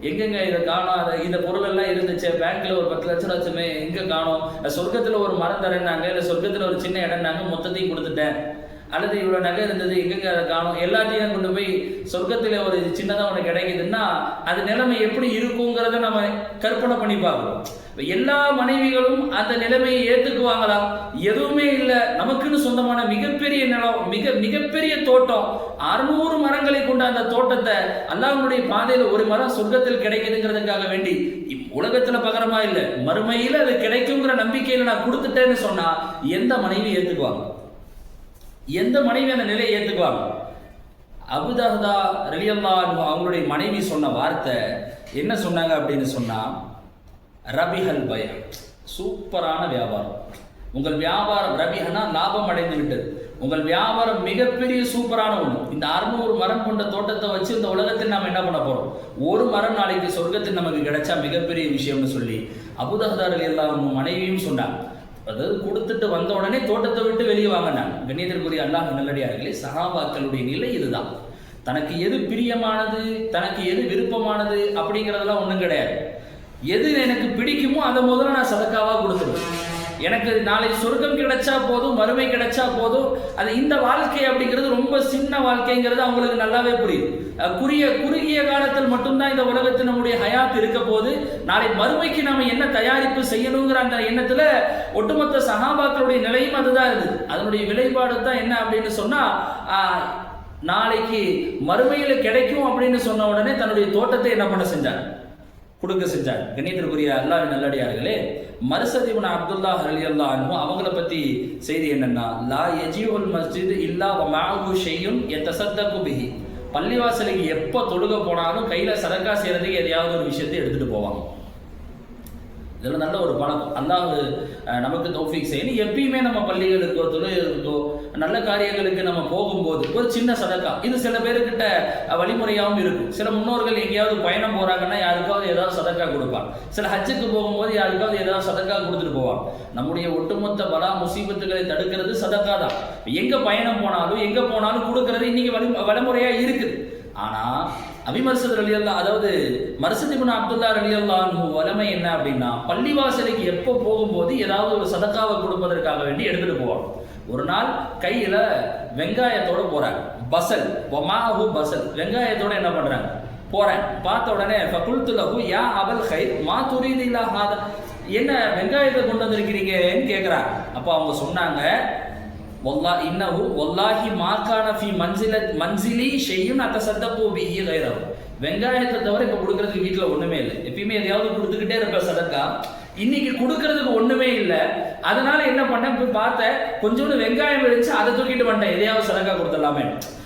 எங்கெங்க இதை காணோம், இந்த பொருள் எல்லாம் இருந்துச்சு, பேங்க்ல ஒரு 10 லட்சம் வச்சுமே எங்க காணோம், சொர்க்கத்துல ஒரு மரம் தரேன்னாங்க, இல்லை சொர்க்கத்துல ஒரு சின்ன இடம்னாங்க, மொத்தத்தையும் கொடுத்துட்டேன், அல்லது இவ்வளவு நகை இருந்தது எங்கெங்க அதை காணும், எல்லாத்தையும் கொண்டு போய் சொர்க்கத்துல ஒரு சின்னதா உனக்கு கிடைக்குதுன்னா அது நிலைமை எப்படி இருக்குங்கிறத நம்ம கற்பனை பண்ணி பார்க்கணும். எல்லா மனைவிகளும் அந்த நிலைமையை ஏத்துக்குவாங்களா? எதுவுமே இல்லை. நமக்குன்னு சொந்தமான மிகப்பெரிய நிலம், மிகப்பெரிய தோட்டம், 600 மரங்களை கொண்ட அந்த தோட்டத்தை அல்லாஹ்வுடைய பாதையில ஒரு மரம் சொர்க்கத்தில் கிடைக்குதுங்கிறதுக்காக வேண்டி உலகத்துல பகரமா இல்லை, மறுமையில அது கிடைக்குங்கிற நம்பிக்கையில நான் கொடுத்துட்டேன்னு சொன்னா எந்த மனைவி ஏத்துக்குவாங்க? எந்த மனைவி அந்த நிலையை ஏத்துக்குவாங்க? அபூ தஹ்தா ரலியல்லாஹு அன்ஹு அவங்களுடைய மனைவி சொன்ன வார்த்தை என்ன சொன்னாங்க அப்படின்னு சொன்னா, ரபிஹல் பய, சூப்பரான வியாபாரம், உங்கள் வியாபாரம் ரபிஹனா லாபம் அடைந்து விட்டது, உங்கள் வியாபாரம் மிகப்பெரிய சூப்பரான ஒன்று. இந்த 600 மரம் கொண்ட தோட்டத்தை வச்சு இந்த உலகத்தில் நாம் என்ன பண்ண போறோம், ஒரு மரம் நாளைக்கு சொர்க்கத்தில் நமக்கு கிடைச்சா மிகப்பெரிய விஷயம்னு சொல்லி அபூ தஹ்தா ரலியல்லாஹு அன்ஹு மனைவியும் சொன்னாங்க. அதாவது கொடுத்துட்டு வந்த உடனே தோட்டத்தை விட்டு வெளியே வாங்கினாங்க. கண்ணியத்திற்குரிய அல்லாஹ் நல்லடியார்களே, சஹாபாக்களுடைய நிலை இதுதான். தனக்கு எது பிரியமானது, தனக்கு எது விருப்பமானது அப்படிங்கிறதெல்லாம் ஒன்றும் கிடையாது. எது எனக்கு பிடிக்குமோ அதை முதல்ல நான் சதக்காவா கொடுத்துருவேன். எனக்கு நாளை சொர்க்கம் கிடைச்சா போதும், மறுமை கிடைச்சா போதும், அது இந்த வாழ்க்கை அப்படிங்கிறது ரொம்ப சின்ன வாழ்க்கைங்கிறது அவங்களுக்கு நல்லாவே புரியுது. குறுகிய காலத்தில் மட்டும்தான் இந்த உலகத்தில் நம்முடைய ஹயாத் இருக்க போது, நாளை மறுமைக்கு நாம என்ன தயாரிப்பு செய்யணுங்கிற அந்த எண்ணத்துல ஒட்டுமொத்த சஹாபாக்களுடைய நிலையும் அதுதான் இருந்தது. அதனுடைய விளைபாடு தான் என்ன அப்படின்னு சொன்னா, நாளைக்கு மறுமையில கிடைக்கும் அப்படின்னு சொன்ன உடனே தன்னுடைய தோட்டத்தை என்ன பண்ண செஞ்சாங்க, கொடுக்க செஞ்சாங்க. கண்ணியத்திற்குரிய அல்லாஹ்வின் நல்லடியார்களே, மர்சத் இப்னு அப்துல்லாஹ் ரலியல்லாஹு அன்ஹு அவங்கள பத்தி செய்தி என்னன்னா, லா யஜிஉல் மஸ்ஜித் இல்லா வ மஅஹு ஷையுன் யதஸத்தகு பிஹி, பள்ளிவாசலுக்கு எப்போ தொழுக போனாலும் கையில சதக்கா செய்யறதுக்கு எதையாவது ஒரு விஷயத்தை எடுத்துட்டு போவாங்க. இதெல்லாம் நல்ல ஒரு பழக்கம். அல்லாஹ் நமக்கு தௌஃபீக் செய்யணும். எப்பயுமே நம்ம பள்ளிகளுக்கோ தொழுகைகளுக்கோ நல்ல காரியங்களுக்கு நம்ம போகும்போது ஒரு சின்ன சதக்கா, இது சில பேருக்கிட்ட வழிமுறையாகவும் இருக்கும். சில முன்னோர்கள் எங்கேயாவது பயணம் போறாங்கன்னா யாருக்காவது ஏதாவது சதக்கா கொடுப்பாங்க. சில ஹஜ்ஜுக்கு போகும்போது யாருக்காவது ஏதாவது சதக்கா கொடுத்துட்டு போவாங்க. நம்முடைய ஒட்டுமொத்த பலா முசீபத்துகளை தடுக்கிறது சதக்கா தான். எங்க பயணம் போனாலும் எங்க போனாலும் கொடுக்கறது இன்னைக்கு வழிமுறையா இருக்குது. ஆனா மர்சத் ரலியல்லாஹு, அதாவது மர்சத் இப்னு அப்துல்லாஹ் ரலியல்லாஹு அன்ஹு வலமை என்ன அப்படின்னா, பள்ளிவாசலுக்கு எப்போ போகும்போது ஏதாவது ஒரு சதக்காவை கொடுப்பதற்காக வேண்டி எடுத்துட்டு போவாங்க. ஒரு நாள் கையில வெங்காயத்தோட போறாங்க, பசல் வமாஹு பசல், வெங்காயத்தோட என்ன பண்றாங்க போறேன். பார்த்த உடனே ஃபகுல்து லஹு யா அபல் கைர் மா துரீது இல்லா ஹாதா, என்ன வெங்காயத்தை கொண்டு வந்திருக்கிறீங்கன்னு கேட்குறாங்க. அப்போ அவங்க சொன்னாங்க, வல்லாஹி மாக்கான ஃபி மன்சிலி ஷையுன் அத்தசத்தகு பிஹி கைரஹு. வெங்காயத்தை தவிர இப்போ கொடுக்கறதுக்கு வீட்டில் ஒன்றுமே இல்லை. எப்பயுமே எதையாவது கொடுத்துக்கிட்டே இருப்ப சதக்கா. இன்னைக்கு கொடுக்கறதுக்கு ஒன்றுமே இல்லை. அதனால என்ன பண்ணேன், போய் பார்த்தேன், கொஞ்சோண்டு வெங்காயம் வெடிச்சு அதை தூக்கிட்டு வந்துட்டேன், எதையாவது சதக்கா கொடுத்துடலாமே.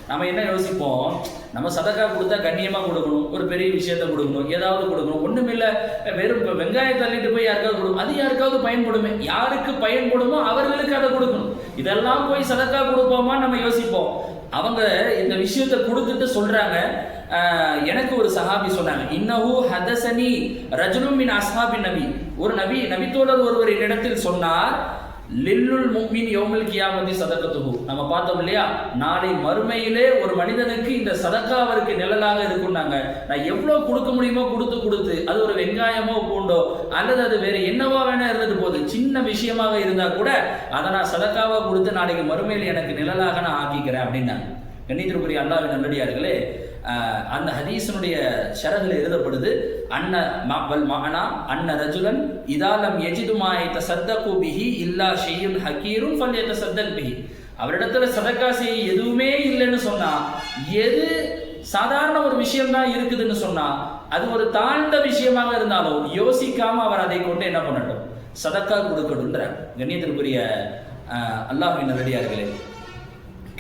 நம்ம என்ன யோசிப்போம், நம்ம சதக்கா கொடுத்தா கண்ணியமாக கொடுக்கணும், ஒரு பெரிய விஷயத்த கொடுக்கணும், ஏதாவது கொடுக்கணும். ஒன்றும் இல்லை, வெறும் வெங்காயம் தள்ளிட்டு போய் யாருக்காவது கொடுக்கணும், அது யாருக்காவது பயன்படுமே. யாருக்கு பயன்படுமோ அவர்களுக்கு அதை கொடுக்கணும். இதெல்லாம் போய் சதக்கா கொடுப்போமா நம்ம யோசிப்போம். அவங்க இந்த விஷயத்தை கொடுத்துட்டு சொல்றாங்க, எனக்கு ஒரு சஹாபி சொன்னாங்க, இன்னஹு ஹதசனி ரஜுலும் மின் அஸ்ஹாபி நபி. ஒரு நபித்தோழர் ஒருவர் என்னிடத்தில் சொன்னார், லில்லுல் முஃமின் யௌமுல் கியாமத்தி சதகத்துஹு. நம்ம பார்த்தோம் இல்லையா, நாளை மறுமையிலே ஒரு மனிதனுக்கு இந்த சதக்கா அவருக்கு நிழலாக இருக்கும்னாங்க. நான் எவ்வளவு கொடுக்க முடியுமோ கொடுத்து அது ஒரு வெங்காயமோ பூண்டோ அல்லது அது வேற என்னவா வேணா இருந்தது போது, சின்ன விஷயமாக இருந்தா கூட அதை நான் சதக்காவா கொடுத்து நாளைக்கு மறுமையில் எனக்கு நிழலாக நான் ஆக்கிக்கிறேன் அப்படின்னாங்க. கண்ணியத்திற்குரிய அல்லாஹ்வின் நல்லடியார்களே, அந்த ஹதீஸனுடைய ஷரஹில் எழுதப்படுது, அன்ன ரஜுலன் இதாலம் யஜிதுமா யதஸத்தகு பிஹி இல்லா ஷையுன் ஹகீருன் ஃபல்யதஸத்தக் பிஹி. அவரிடத்துல சதக்கா செய்ய எதுவுமே இல்லைன்னு சொன்னா, எது சாதாரண ஒரு விஷயம் தான் இருக்குதுன்னு சொன்னா, அது ஒரு தாழ்ந்த விஷயமாக இருந்தாலும் யோசிக்காம அவர் அதை கொண்டு என்ன பண்ணட்டும், சதக்கா கொடுக்கணுன்ற. கண்ணியத்திற்குரிய அல்லாஹ்வின் நல்லடியார்களே,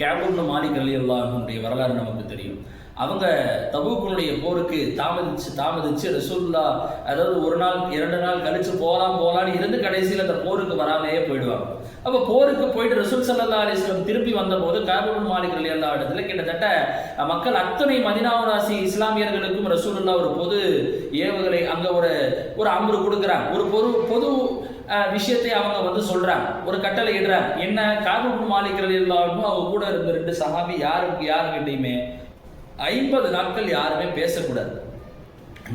கஅப் இப்னு மாலிக் ரலியல்லாஹு அன்ஹுடைய வரலாறு நமக்கு தெரியும். அவங்க தபூக்குடைய போருக்கு தாமதிச்சு ரசூலுல்லாஹ், அதாவது ஒரு நாள் 2 நாள் கழிச்சு போலான்னு இருந்து கடைசியில் அந்த போருக்கு வராமையே போயிடுவாங்க. அப்போ போருக்கு போயிட்டு ரசூல் ஸல்லல்லாஹு அலைஹி வஸல்லம் திரும்பி வந்தபோது கஅப் இப்னு மாலிக் ரலியல்லாஹு இடத்துல கிட்டத்தட்ட மக்கள் அத்தனை மதீனாவாசி இஸ்லாமியர்களுக்கும் ரசூலுல்லாஹ் ஒரு பொது ஏவுகளை அங்கே ஒரு அம்ரு கொடுக்குறாங்க. ஒரு பொது விஷயத்தை அவங்க சொல்றாங்க, ஒரு கட்டளை இடுறாங்க. என்ன, கஅப் இப்னு மாலிக் ரலியல்லாஹு அன்ஹு அவங்க கூட இருந்த 2 சஹாபி யாருக்கிட்டையுமே 50 நாட்கள் யாருமே பேசக்கூடாது.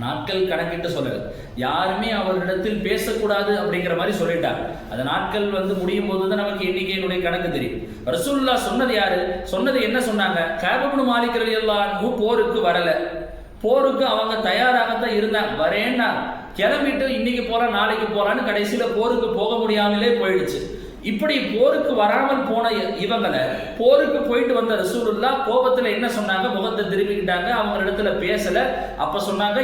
நாட்கள் கணக்கிட்டு சொல்லல, யாருமே அவரிடத்தில் பேசக்கூடாது அப்படிங்கிற மாதிரி சொல்லிட்டாங்க. அந்த நாட்கள் முடியும் போது தான் நமக்கு எண்ணிக்கையினுடைய கணக்கு தெரியும். ரசூலுல்லாஹ் சொன்னது என்ன சொன்னாங்க, கஅப் இப்னு மாலிக் ரலியல்லாஹு அன்ஹு போருக்கு வரல, போருக்கு அவங்க தயாராகத்தான் இருந்தாங்க, வரேன்னா கிளம்பிட்டு இன்னைக்கு போலாம் நாளைக்கு போலான்னு கடைசியில போருக்கு போக முடியாமலே போயிடுச்சு. இப்படி போருக்கு வராமல் போன இவங்களை போருக்கு போயிட்டு வந்த ரசூலுல்லாஹ் கோபத்துல என்ன சொன்னாங்க, முகத்தை திருப்பிக்கிட்டாங்க, அவங்க இடத்துல பேசல. அப்ப சொன்னாங்க,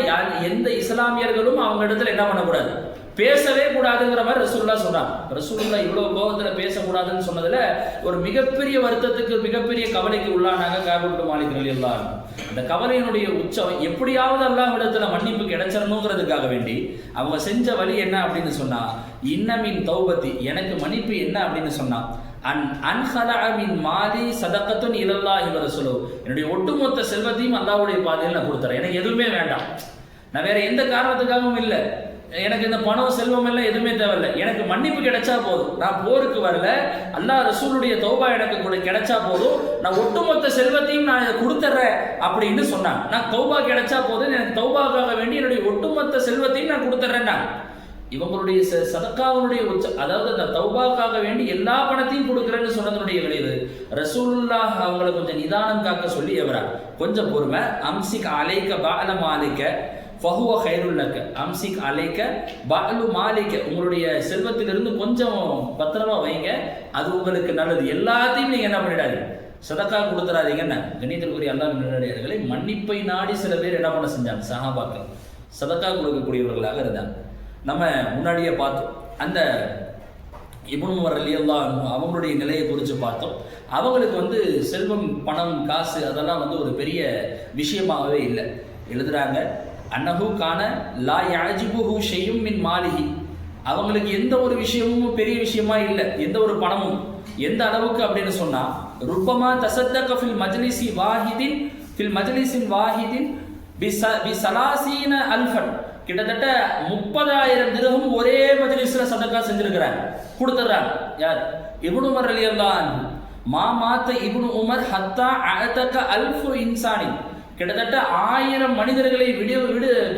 எந்த இஸ்லாமியர்களும் அவங்க இடத்துல என்ன பண்ணக்கூடாது, பேசவே கூடாதுங்கிற மாதிரி ரசூலுல்லாஹ் சொன்னாங்க. ரசூலுல்லாஹ் இவ்வளவு கோபத்துல பேசக்கூடாதுன்னு சொன்னதுல ஒரு மிகப்பெரிய வருத்தத்துக்கு, மிகப்பெரிய கவலைக்கு உள்ளானாங்க கஅப் இப்னு மாலிக் ரலியல்லாஹு அன்ஹு. அந்த கவலையினுடைய உச்சம் எப்படியாவது அல்லாஹ்விடத்துல மன்னிப்பு கிடைச்சிடணுங்கிறதுக்காக வேண்டி அவங்க செஞ்ச வழி என்ன அப்படின்னு சொன்னா, இன்னமின் தௌபத்தி, எனக்கு மன்னிப்பு என்ன அப்படின்னு சொன்னா, அன்ஹலஅமின் மாலி சதகத்துன் இலல்லாஹி வ ரசூலுஹு, என்னுடைய ஒட்டுமொத்த செல்வத்தையும் அல்லாஹ்வுடைய பாதையில் நான் கொடுத்துறேன், எனக்கு எதுவுமே வேண்டாம், நான் வேற எந்த காரணத்துக்காகவும் இல்லை, எனக்கு இந்த பணம் செல்வம் எல்லாம் எதுவுமே தேவையில்லை, எனக்கு மன்னிப்பு கிடைச்சா போதும், நான் போருக்கு வரல, அல்லாஹ் ரசூலுடைய தௌபா எனக்கு கூட கிடைச்சா போதும், நான் ஒட்டுமொத்த செல்வத்தையும் நான் இதை கொடுத்துட்றேன் அப்படின்னு சொன்னாங்க. நான் தௌபா கிடைச்சா போதும், எனக்கு தௌபாக்காக வேண்டி என்னுடைய ஒட்டுமொத்த செல்வத்தையும் நான் கொடுத்துட்றேன்னா, இவங்களுடைய சதக்காவுடைய அதாவது அந்த தௌபாக்காக வேண்டி எல்லா பணத்தையும் கொடுக்குறேன்னு சொன்னதனுடைய விளைவு ரசூலுல்லாஹ் அவங்களை கொஞ்சம் நிதானம் காக்க சொல்லி எவரா கொஞ்சம் பொறுமை, அம்சிக் அலைக்க பால மாலிக்க ஃபஹுவ கைருல் லக்க, அம்சிக் அலைக்க பாலு மாலிக்க, உங்களுடைய செல்வத்திலிருந்து கொஞ்சம் பத்திரமா வைங்க, அது உங்களுக்கு நல்லது, எல்லாத்தையும் நீங்க என்ன பண்ணிடாது, சதக்கா கொடுத்துறாதீங்கன்னு. கண்ணியத்திற்குரிய அல்லாஹ்வின் நல்லடியார்களே, மன்னிப்பை நாடி சில பேர் என்ன பண்ண செஞ்சாங்க, சஹாபாக்கள் சதக்கா கொடுக்கக்கூடியவர்களாக இருந்தாங்க. நம்ம முன்னாடியே பார்த்தோம், அந்த இப்னு உமர் ரலியல்லாஹு அன்ஹு அவங்களுடைய நிலையை குறித்து பார்த்தோம். அவங்களுக்கு செல்வம், பணம், காசு அதெல்லாம் ஒரு பெரிய விஷயமாகவே இல்லை. எழுதுறாங்க, அன்னஹு கான லா யஅஜிபுஹு ஷையும் மின் மாலிஹி, அவங்களுக்கு எந்த ஒரு விஷயமும் பெரிய விஷயமா இல்லை, எந்த ஒரு பணமும். எந்த அளவுக்கு அப்படின்னு சொன்னா, ருப்பமா தஸத்தக ஃபில் மஜ்லிஸின் வாஹிதின் பி ஸலாஸீன அல்ஃபன், கிட்டத்தட்ட 30,000 திர்ஹம் ஒரே மஜ்லிஸ்ல சதக்கா செஞ்சிருக்கிறாங்க, கொடுத்துறாங்க. யார்? இப்னு உமர் ரலியல்லாஹு அன்ஹு. மாமாத்த இப்னு உமர் ஹத்தா அஅதக அல்ஃபு இன்சானி, கிட்டத்தட்ட 1000 மனிதர்களை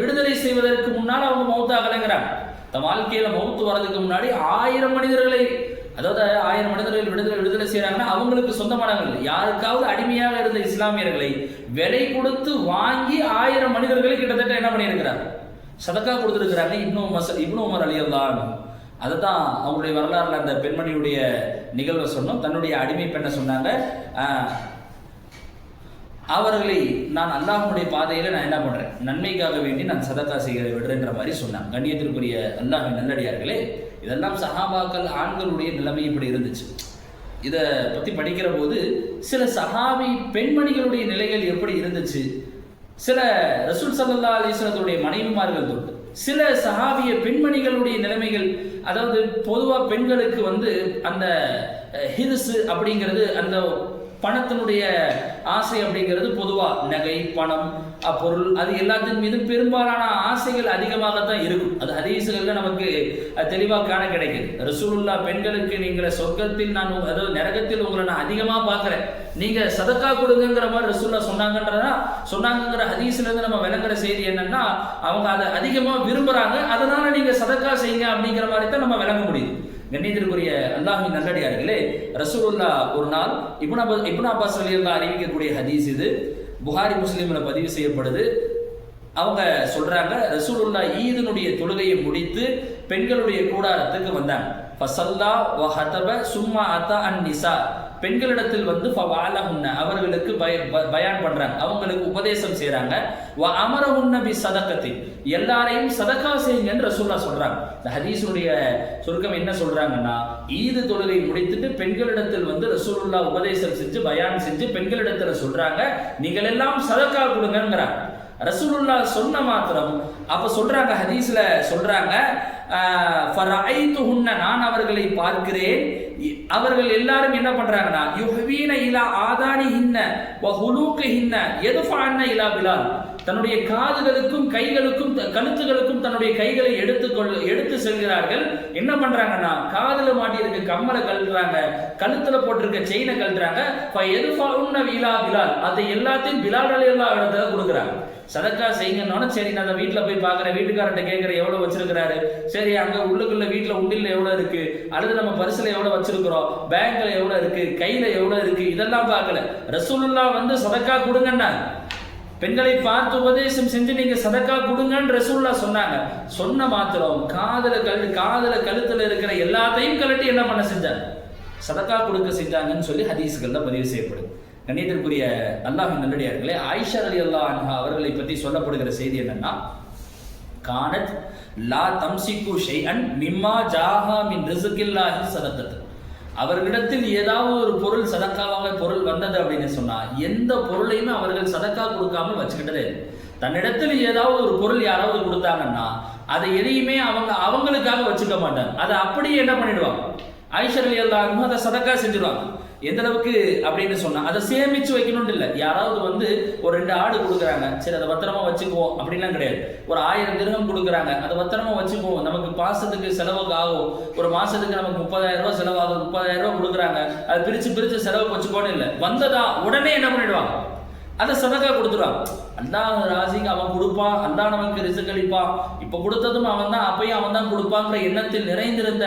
விடுதலை செய்வதற்கு முன்னால் அவங்க மௌத்தாகலைங்கிறாங்க. தன் வாழ்க்கையில மௌத்து வர்றதுக்கு முன்னாடி 1000 மனிதர்களை, அதாவது 1000 மனிதர்கள் விடுதலை செய்யறாங்கன்னா அவங்களுக்கு சொந்தமானவர்கள், யாருக்காவது அடிமையாக இருந்த இஸ்லாமியர்களை விலை கொடுத்து வாங்கி 1000 மனிதர்களை கிட்டத்தட்ட என்ன பண்ணியிருக்கிறார், சதக்கா கொடுத்துருக்கிறாங்க இப்னு உமர் ரலியல்லாஹு அன்ஹு. அதை தான் அவங்களுடைய வரலாறுல அந்த பெண்மணியுடைய நிகழ்வை சொன்னோம். தன்னுடைய அடிமை பெண்ணை சொன்னாங்க, அவர்களை நான் அல்லாஹ்வுடைய பாதையில் நான் என்ன பண்ணுறேன், நன்மைக்காக வேண்டி நான் சதக்கா செய்ய விடுறேன்ற மாதிரி சொன்னாங்க. கண்ணியத்திற்குரிய அல்லாஹ்வின் நல்லடியார்களே, இதெல்லாம் சஹாபாக்கள் ஆண்களுடைய நிலைமை இப்படி இருந்துச்சு. இதை பற்றி படிக்கிற போது சில சஹாபி பெண்மணிகளுடைய நிலைகள் எப்படி இருந்துச்சு, சில ரசூல் ஸல்லல்லாஹு அலைஹி வஸல்லத்துடைய மனைவிமார்கள் தொட்டு சில சஹாபிய பெண்மணிகளுடைய நிலைமைகள். அதாவது பொதுவாக பெண்களுக்கு அந்த ஹிர்ஸ் அப்படிங்கிறது, அந்த பணத்தினுடைய ஆசை அப்படிங்கிறது பொதுவாக நகை, பணம், பொருள், அது எல்லாத்தின் மீதும் பெரும்பாலான ஆசைகள் அதிகமாகத்தான் இருக்கும். அது ஹதீஸ்கள்ல நமக்கு தெளிவாக காண கிடைக்குது. ரசூலுல்லாஹ் பெண்களுக்கு நீங்கள சொர்க்கத்தில் நான், அதாவது நரகத்தில் உங்களை நான் அதிகமாக பார்க்குறேன், நீங்க சதக்கா கொடுங்கிற மாதிரி ரசூலுல்லாஹ் சொன்னாங்கங்கிற ஹதீஸ்ல இருந்து நம்ம விளங்குற செய்தி என்னன்னா, அவங்க அதை அதிகமாக விரும்புறாங்க, அதனால நீங்க சதக்கா செய்யுங்க அப்படிங்கிற மாதிரி தான் நம்ம விளங்க முடியுது. கண்ணியத்திற்குரிய அல்லாஹ்வின் நல்லடியார்களே, ரசூலுல்லாஹ் ஒரு நாள் இப்னு அப்பாஸ் ரலியல்லாஹு அறிவிக்கக்கூடிய ஹதீஸ் இது, புகாரி முஸ்லிம்ல பதிவு செய்யப்படுது. அவங்க சொல்றாங்க, ரசூலுல்லாஹ் ஈதினுடைய தொழுகையை முடித்து பெண்களுடைய கூடாரத்துக்கு வந்தாங்க. ஃபஸல்லா வ ஹதப சும்மா அத்தா அன் நிசா, பெண்களிடத்தில் ஃபவாலஹுன்ன, அவர்களுக்கு பயான் பண்றாங்க, அவங்களுக்கு உபதேசம் செய்றாங்க. வ அமரஹுன்ன பி சதகத்தி, எல்லாரையும் சதகா செய்யுங்கன்னு ரசூலுல்லாஹ் சொல்றாங்க. இந்த ஹதீஸுடைய சுருக்கம் என்ன சொல்றாங்கன்னா, ஈது தொழுகை முடித்துட்டு பெண்களிடத்தில் ரசூலுல்லாஹ் உபதேசம் செஞ்சு பயான் செஞ்சு பெண்களிடத்துல சொல்றாங்க, நீங்கள் எல்லாம் சதகா கொடுங்கங்கிறாங்க. ரசூலுல்லாஹ் சொன்ன மாத்திரம் அப்ப சொல்றாங்க, ஹதீஸ்ல சொல்றாங்க, ஃபரஐதுஹுன்ன, நான் அவர்களை பார்க்கிறேன், அவர்கள் எல்லாரும் என்ன பண்றாங்கன்னா, யுஹ்வீன இலா ஆதானிஹின்ன வ ஹுலூகிஹின்ன யதுஃபஅன்ன இலா பிலால், தன்னுடைய காதுகளுக்கும் கைகளுக்கும் கழுத்துகளுக்கும் தன்னுடைய கைகளை எடுத்து செல்கிறார்கள். என்ன பண்றாங்கன்னா, காதுல மாட்டி இருக்க கம்மலை கழட்டுறாங்க, கழுத்துல போட்டிருக்க செயினை கழட்டுறாங்க. ஃபயதுஃபஅன்ன இலா பிலால், அதை எல்லாத்தையும் பிலால் ரலியல்லாஹு இடத்துல கொடுக்குறாங்க. சதக்கா செய்யுங்கன்னு, சரி நான் வீட்டில் போய் பார்க்குறேன், வீட்டுக்காரர்கிட்ட கேட்குறேன் எவ்வளோ வச்சிருக்கிறாரு, சரி அங்கே உள்ளுக்குள்ள வீட்டில் உண்டில் எவ்வளோ இருக்கு, அல்லது நம்ம பரிசுல எவ்வளோ வச்சிருக்கிறோம், பேங்க்ல எவ்வளோ இருக்கு, கையில எவ்வளோ இருக்கு, இதெல்லாம் பார்க்கல. ரசூலுல்லாஹ் சதக்கா கொடுங்கன்னா, பெண்களை பார்த்து உபதேசம் செஞ்சு நீங்க சதக்கா கொடுங்கன்னு ரசூலுல்லாஹ் சொன்னாங்க. சொன்ன மாத்திரம் காதுல கழுத்துல இருக்கிற எல்லாத்தையும் கழட்டி என்ன பண்ண செஞ்சாங்க, சதக்கா கொடுக்க செஞ்சாங்கன்னு சொல்லி ஹதீஸ்கள்ல பதிவு செய்யப்படுது. கண்ணியத்திற்குரிய அல்லாஹ்வின் நல்லடியார்களே, ஆயிஷா ரலியல்லாஹு அன்ஹா அவர்களை பற்றி சொல்லப்படுகிற செய்தி என்னன்னா, கானத் லா தம்சிகு ஷைஅன் மிம்மா ஜாஹா மின் ரிஸ்கில்லாஹி சதகத், அவர்களிடத்தில் ஏதாவது ஒரு பொருள் சதக்காவாக பொருள் வந்தது அப்படின்னு சொன்னா, எந்த பொருளையுமே அவர்கள் சதக்கா கொடுக்காமல் வச்சுக்கிட்டதே. தன்னிடத்தில் ஏதாவது ஒரு பொருள் யாராவது கொடுத்தாங்கன்னா அதை எதையுமே அவங்களுக்காக வச்சுக்க மாட்டாங்க, அதை அப்படியே என்ன பண்ணிடுவாங்க, ஆயிஷா ரலியல்லாஹு அன்ஹா அதை சதக்கா செஞ்சிருவாங்க. எந்த அளவுக்கு அப்படின்னு சொன்னா, அதை சேமிச்சு வைக்கணும்னு இல்லை, யாராவது ஒரு 2 ஆடு கொடுக்குறாங்க, சரி அதை பத்திரமா வச்சுக்குவோம் அப்படின்லாம் கிடையாது. ஒரு 1000 திர்ஹம் கொடுக்குறாங்க, அதை பத்திரமா வச்சுக்குவோம், நமக்கு மாசத்துக்கு செலவுக்கு ஆகும், ஒரு மாசத்துக்கு நமக்கு 30,000 ரூபாய் செலவாகும், 30,000 ரூபாய் கொடுக்குறாங்க, அது பிரிச்சு செலவு வச்சுக்கோன்னு இல்லை, வந்ததா உடனே என்ன பண்ணிடுவாங்க, அதை சதக்கா கொடுத்துருவாங்க. அல்லாஹ் ராசிக்கு அவன் கொடுப்பான், அல்லாஹ் நமக்கு ரிஸ்க் அளிப்பான், இப்ப கொடுத்ததும் அவன் தான், அப்பயும் அவன் தான் கொடுப்பாங்கிற எண்ணத்தில் நிறைந்திருந்த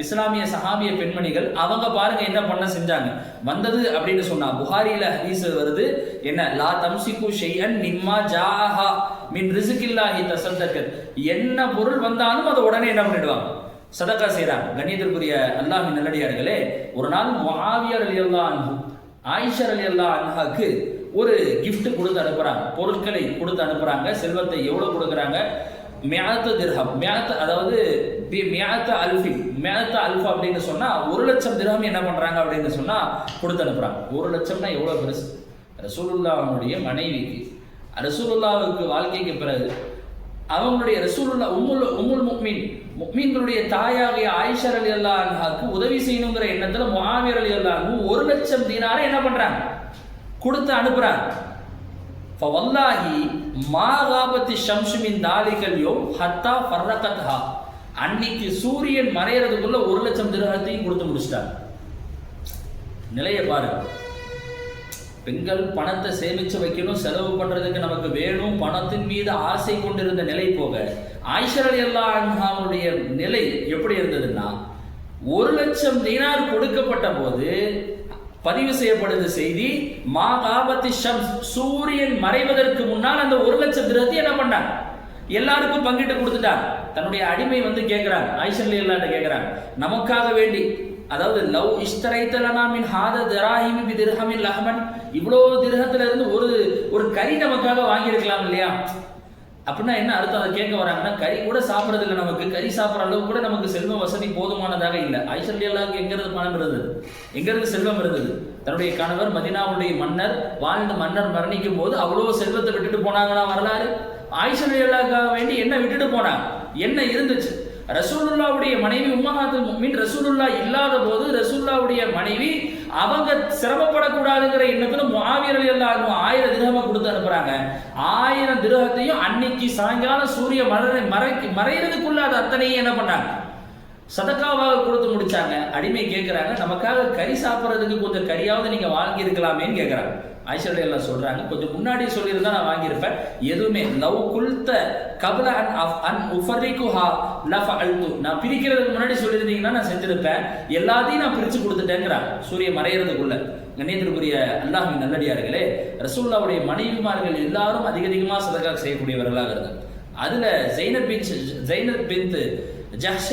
இஸ்லாமிய சஹாபிய பெண்மணிகள் அவங்க பாருங்க என்ன பண்ண செஞ்சாங்க. வந்தது அப்படின்னு சொன்னா, புகாரியில ஹதீஸ் வருது, என்ன, லா தம்சிகு ஷைஅன் மிம்மா ஜாஹா மின் ரிஸ்கில்லாஹி தஸத்தகத், என்ன பொருள் வந்தாலும் அதை உடனே என்ன பண்ணிடுவாங்க, சதக்கா செய்றாங்க. கண்ணியத்திற்குரிய அல்லாஹ்வின் நல்லடியார்களே, ஒரு நாள் முஆவியா ரலியல்லாஹு அன்ஹு ஆயிஷா ரலியல்லாஹு அன்ஹாக்கு ஒரு கிஃப்ட் கொடுத்து அனுப்புறாங்க, பொருட்களை கொடுத்து அனுப்புறாங்க. செல்வத்தை எவ்வளவு கொடுக்குறாங்க, மியாத்து திர்ஹம், அதாவது மியாத்து அல்ஃப் அப்படின்னு சொன்னா 1,00,000 திர்ஹம் என்ன பண்றாங்க அப்படின்னு சொன்னா கொடுத்து அனுப்புறாங்க. 1,00,000னா எவ்வளவு பெருசு. ரசூலுல்லாஹ்வுடைய மனைவிக்கு, ரசூலுல்லாஹ்வுக்கு வாழ்க்கைக்கு பிறகு அவங்களுடைய ரசூலுல்லாஹ் உம்முல் முஃமின்களுடைய தாயாகிய ஆயிஷா ரலியல்லாஹு அன்ஹாக்கு உதவி செய்யணுங்கிற எண்ணத்துல முஆவியா ரலியல்லாஹு அன்ஹு 1,00,000 தீனாரை என்ன பண்றாங்க, கொடுத்து அனுப்புறாங்க. ஃபவல்லாஹி மா காபத்தி ஷம்ஸு மின் தாலிகல் யௌம் ஹத்தா ஃபர்ரகத்ஹா, அன்னைக்கு சூரியன் மறையறதுக்குள்ள 1,00,000 திர்ஹத்தையும் கொடுத்து முடிச்சிட்டாங்க. நிலையை பாருங்க. பெண்கள் பணத்தை சேமிச்சு வைக்கணும், செலவு பண்றதுக்கு நமக்கு வேணும், பணத்தின் மீது ஆசை கொண்டிருந்த நிலை போக, ஆயிஷா ரலியல்லாஹு அன்ஹாவுடைய நிலை எப்படி இருந்ததுன்னா, 1,00,000 தீனார் கொடுக்கப்பட்ட போது பதிவு செய்யப்படுது செய்தி, மா காபத்தி ஷம்ஸ், சூரியன் மறைவதற்கு முன்னால் அந்த 1,00,000 திர்ஹத்தை என்ன பண்ணாங்க, எல்லாருக்கும் பங்கிட்டு கொடுத்துட்டாங்க. தன்னுடைய அடிமை வந்து கேட்கிறாங்க, ஆயிஷா ரலியல்லாஹு கேட்கிறாங்க, நமக்காக வேண்டி, அதாவது லவ் இஷ்தரைத்தலனா மின் ஹாத திராஹிமி பி திர்ஹமின் லஹமன், இவ்வளோ திர்ஹத்துல இருந்து ஒரு கறி நமக்காக வாங்கியிருக்கலாம் இல்லையா? அப்படின்னா என்ன அர்த்தம்? அதை கேட்க வராங்கன்னா, கறி கூட சாப்பிட்றது இல்லை, நமக்கு கறி சாப்பிட்ற அளவு கூட நமக்கு செல்வ வசதி போதுமானதாக இல்லை. ஆயிஷா ரலியல்லாஹு எங்கிறது பணம் இருந்தது, எங்கிறது செல்வம் இருந்தது? தன்னுடைய கணவர் மதீனாவுடைய மன்னர், வாழ்ந்த மன்னர் மரணிக்கும் போது அவ்வளோ செல்வத்தை விட்டுட்டு போனாங்கன்னா வரலாறு. ஆயிஷா ரலியல்லாஹுக்காக வேண்டி என்ன விட்டுட்டு போனாங்க, என்ன இருந்துச்சு? ரசூலுல்லாவுடைய மனைவி உம்மஹாத்துல் முஃமினீன் ரசூலுல்லாஹ் இல்லாத போது ரசூலுல்லாவுடைய மனைவி அவங்க சிரமப்படக்கூடாதுங்கிற எண்ணத்துல முஆவியா ரலியல்லாஹு அன்ஹு 1000 திர்ஹம் கொடுத்து அனுப்புறாங்க. 1000 திர்ஹத்தையும் அன்னைக்கு சாயங்காலம் சூரிய மறையிறதுக்குள்ள அது அத்தனையும் என்ன பண்ணாங்க, சதக்காவாக கொடுத்து முடிச்சாங்க. அடிமை கேட்கிறாங்க, நமக்காக கறி சாப்பிட்றதுக்கு கொஞ்சம் கறியாவது நீங்க வாங்கி இருக்கலாமேன்னு கேட்கிறாங்க. ஆயிஷா ரலியல்லாஹு சொல்றாங்க, கொஞ்சம் முன்னாடி சொல்லியிருந்தா நான் வாங்கியிருப்பேன். எதுவுமே லவ் குல்த கபல அன் உஃபர்ரிகுஹா லஃபஅல்து, நான் பிரிக்கிறதுக்கு முன்னாடி சொல்லியிருந்தீங்கன்னா நான் செஞ்சிருப்பேன், எல்லாத்தையும் நான் பிரிச்சு கொடுத்துட்டேங்கிறாங்க சூரிய மறையிறதுக்குள்ள. கண்ணியத்திற்குரிய அல்லாஹ்வின் நல்லடியார்களே, ரசூலுல்லாஹ்வுடைய மனைவிமார்கள் எல்லாரும் அதிகமாக சதகா செய்யக்கூடியவர்களாக இருந்தாங்க. அதுல ஜைனப் பின்த் ஜஹ்ஷ்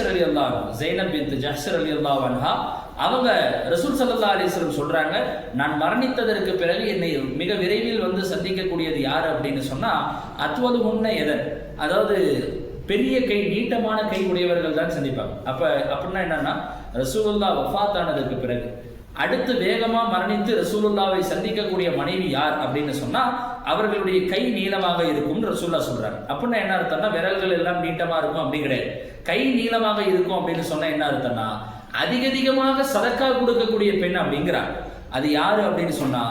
ரலியல்லாஹு அன்ஹா அவங்க ரசூல் ஸல்லல்லாஹு அலைஹி வஸல்லம் சொல்றாங்க, நான் மரணித்ததற்கு பிறகு என்னை மிக விரைவில் வந்து சந்திக்கக்கூடியது யார் அப்படின்னு சொன்னா அத்வது முன்ன எதன், அதாவது பெரிய கை, நீட்டமான கை உடையவர்கள் தான் சந்திப்பாங்க. அப்படின்னா என்னன்னா, ரசூலுல்லாஹ் வஃபாத் ஆனதற்கு பிறகு அடுத்து வேகமா மரணித்து ரசூலுல்லாவை சந்திக்கக்கூடிய மனைவி யார் அப்படின்னு சொன்னா அவர்களுடைய கை நீளமாக இருக்கும் ரசூலுல்லாஹ் சொல்றாங்க. அப்படின்னா என்ன அர்த்தம்னா, விரல்கள் எல்லாம் நீட்டமா இருக்கும் அப்படி கிடையாது. கை நீளமாக இருக்கும் அப்படின்னு சொன்னா என்ன அர்த்தம்னா, அதிகமாக சதக்கா கொடுக்கக்கூடிய பெண் அப்படிங்கிறார். அது யாரு அப்படின்னு சொன்னா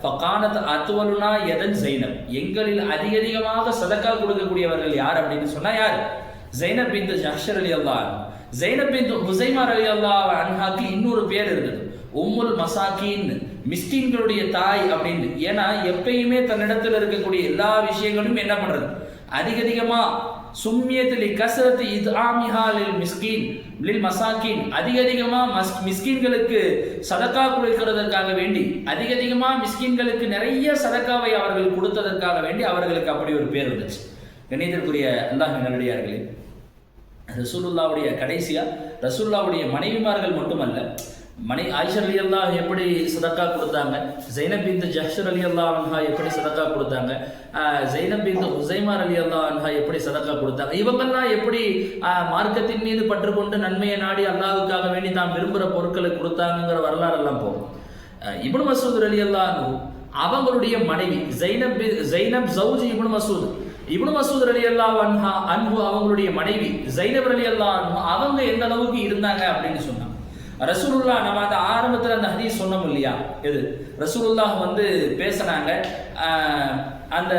ஃபகானத் அத்வலுனா யதன் ஸைனப், எங்களில் அதிகமாக சதக்கா கொடுக்கக்கூடியவர்கள் யார் அப்படின்னு சொன்னா யார்? ஸைனப் பின்த் ஜஹ்ஷ் ரலியல்லாஹு அன்ஹா. ஸைனப் பின்த் ஹுஸைமா ரலியல்லாஹு அன்ஹாக்கு இன்னொரு பேர் இருக்குது, உம்முல் மசாக்கீன், மிஸ்கீன்களுடைய தாய் அப்படின்னு. ஏன்னா எப்பயுமே தன்னிடத்தில் இருக்கக்கூடிய எல்லா விஷயங்களும் என்ன பண்றது, அதிகமா சும்மியத்திலி கஸ்ரத் இத்ஆமிஹா லில் மிஸ்கீன் லில் மசாக்கீன், அதிகமா மிஸ்கீன்களுக்கு சதக்கா கொடுக்கிறதற்காக வேண்டி, அதிகமா மிஸ்கீன்களுக்கு நிறைய சதக்காவை அவர்கள் கொடுத்ததற்காக வேண்டி அவர்களுக்கு அப்படி ஒரு பேர் இருந்துச்சு. கண்ணியத்திற்குரிய அல்லாஹ்வின் நல்லடியார்களே, ரசூலுல்லாவுடைய கடைசியா ரசூலுல்லாவுடைய மனைவிமார்கள் மட்டுமல்ல, ஆயிஷா ரலியல்லாஹு எப்படி சதக்கா கொடுத்தாங்க, ஸைனப் பின்த் ஜஹ்ஷ் ரலியல்லாஹு அன்ஹா எப்படி சதக்கா கொடுத்தாங்க, ஸைனப் பின்த் ஹுஸைமா ரலியல்லாஹு அன்ஹா எப்படி சதக்கா கொடுத்தாங்க, இவங்கெல்லாம் எப்படி மார்க்கத்தின் மீது பற்று கொண்டு நன்மையை நாடி அல்லாஹ்வுக்காக வேண்டி தாம் விரும்புகிற பொருட்களை கொடுத்தாங்கிற வரலாறு எல்லாம் போகும். இப்னு மஸ்ஊத் ரலியல்லாஹு அன்ஹு அவங்களுடைய மனைவி ஸைனப் ஜௌஜ் இப்னு மஸ்ஊத் ரலியல்லாஹு அன்ஹு அவங்களுடைய மனைவி ஸைனப் ரலியல்லாஹு அன்ஹு அவங்க எந்த அளவுக்கு இருந்தாங்க அப்படின்னு சொன்னாங்க. ரசூலுல்லாஹ் நம்ம அந்த ஆரம்பத்தில் அந்த ஹதீஸ் சொன்னோம் இல்லையா, எது ரசூலுல்லாஹ் வந்து பேசினாங்க அந்த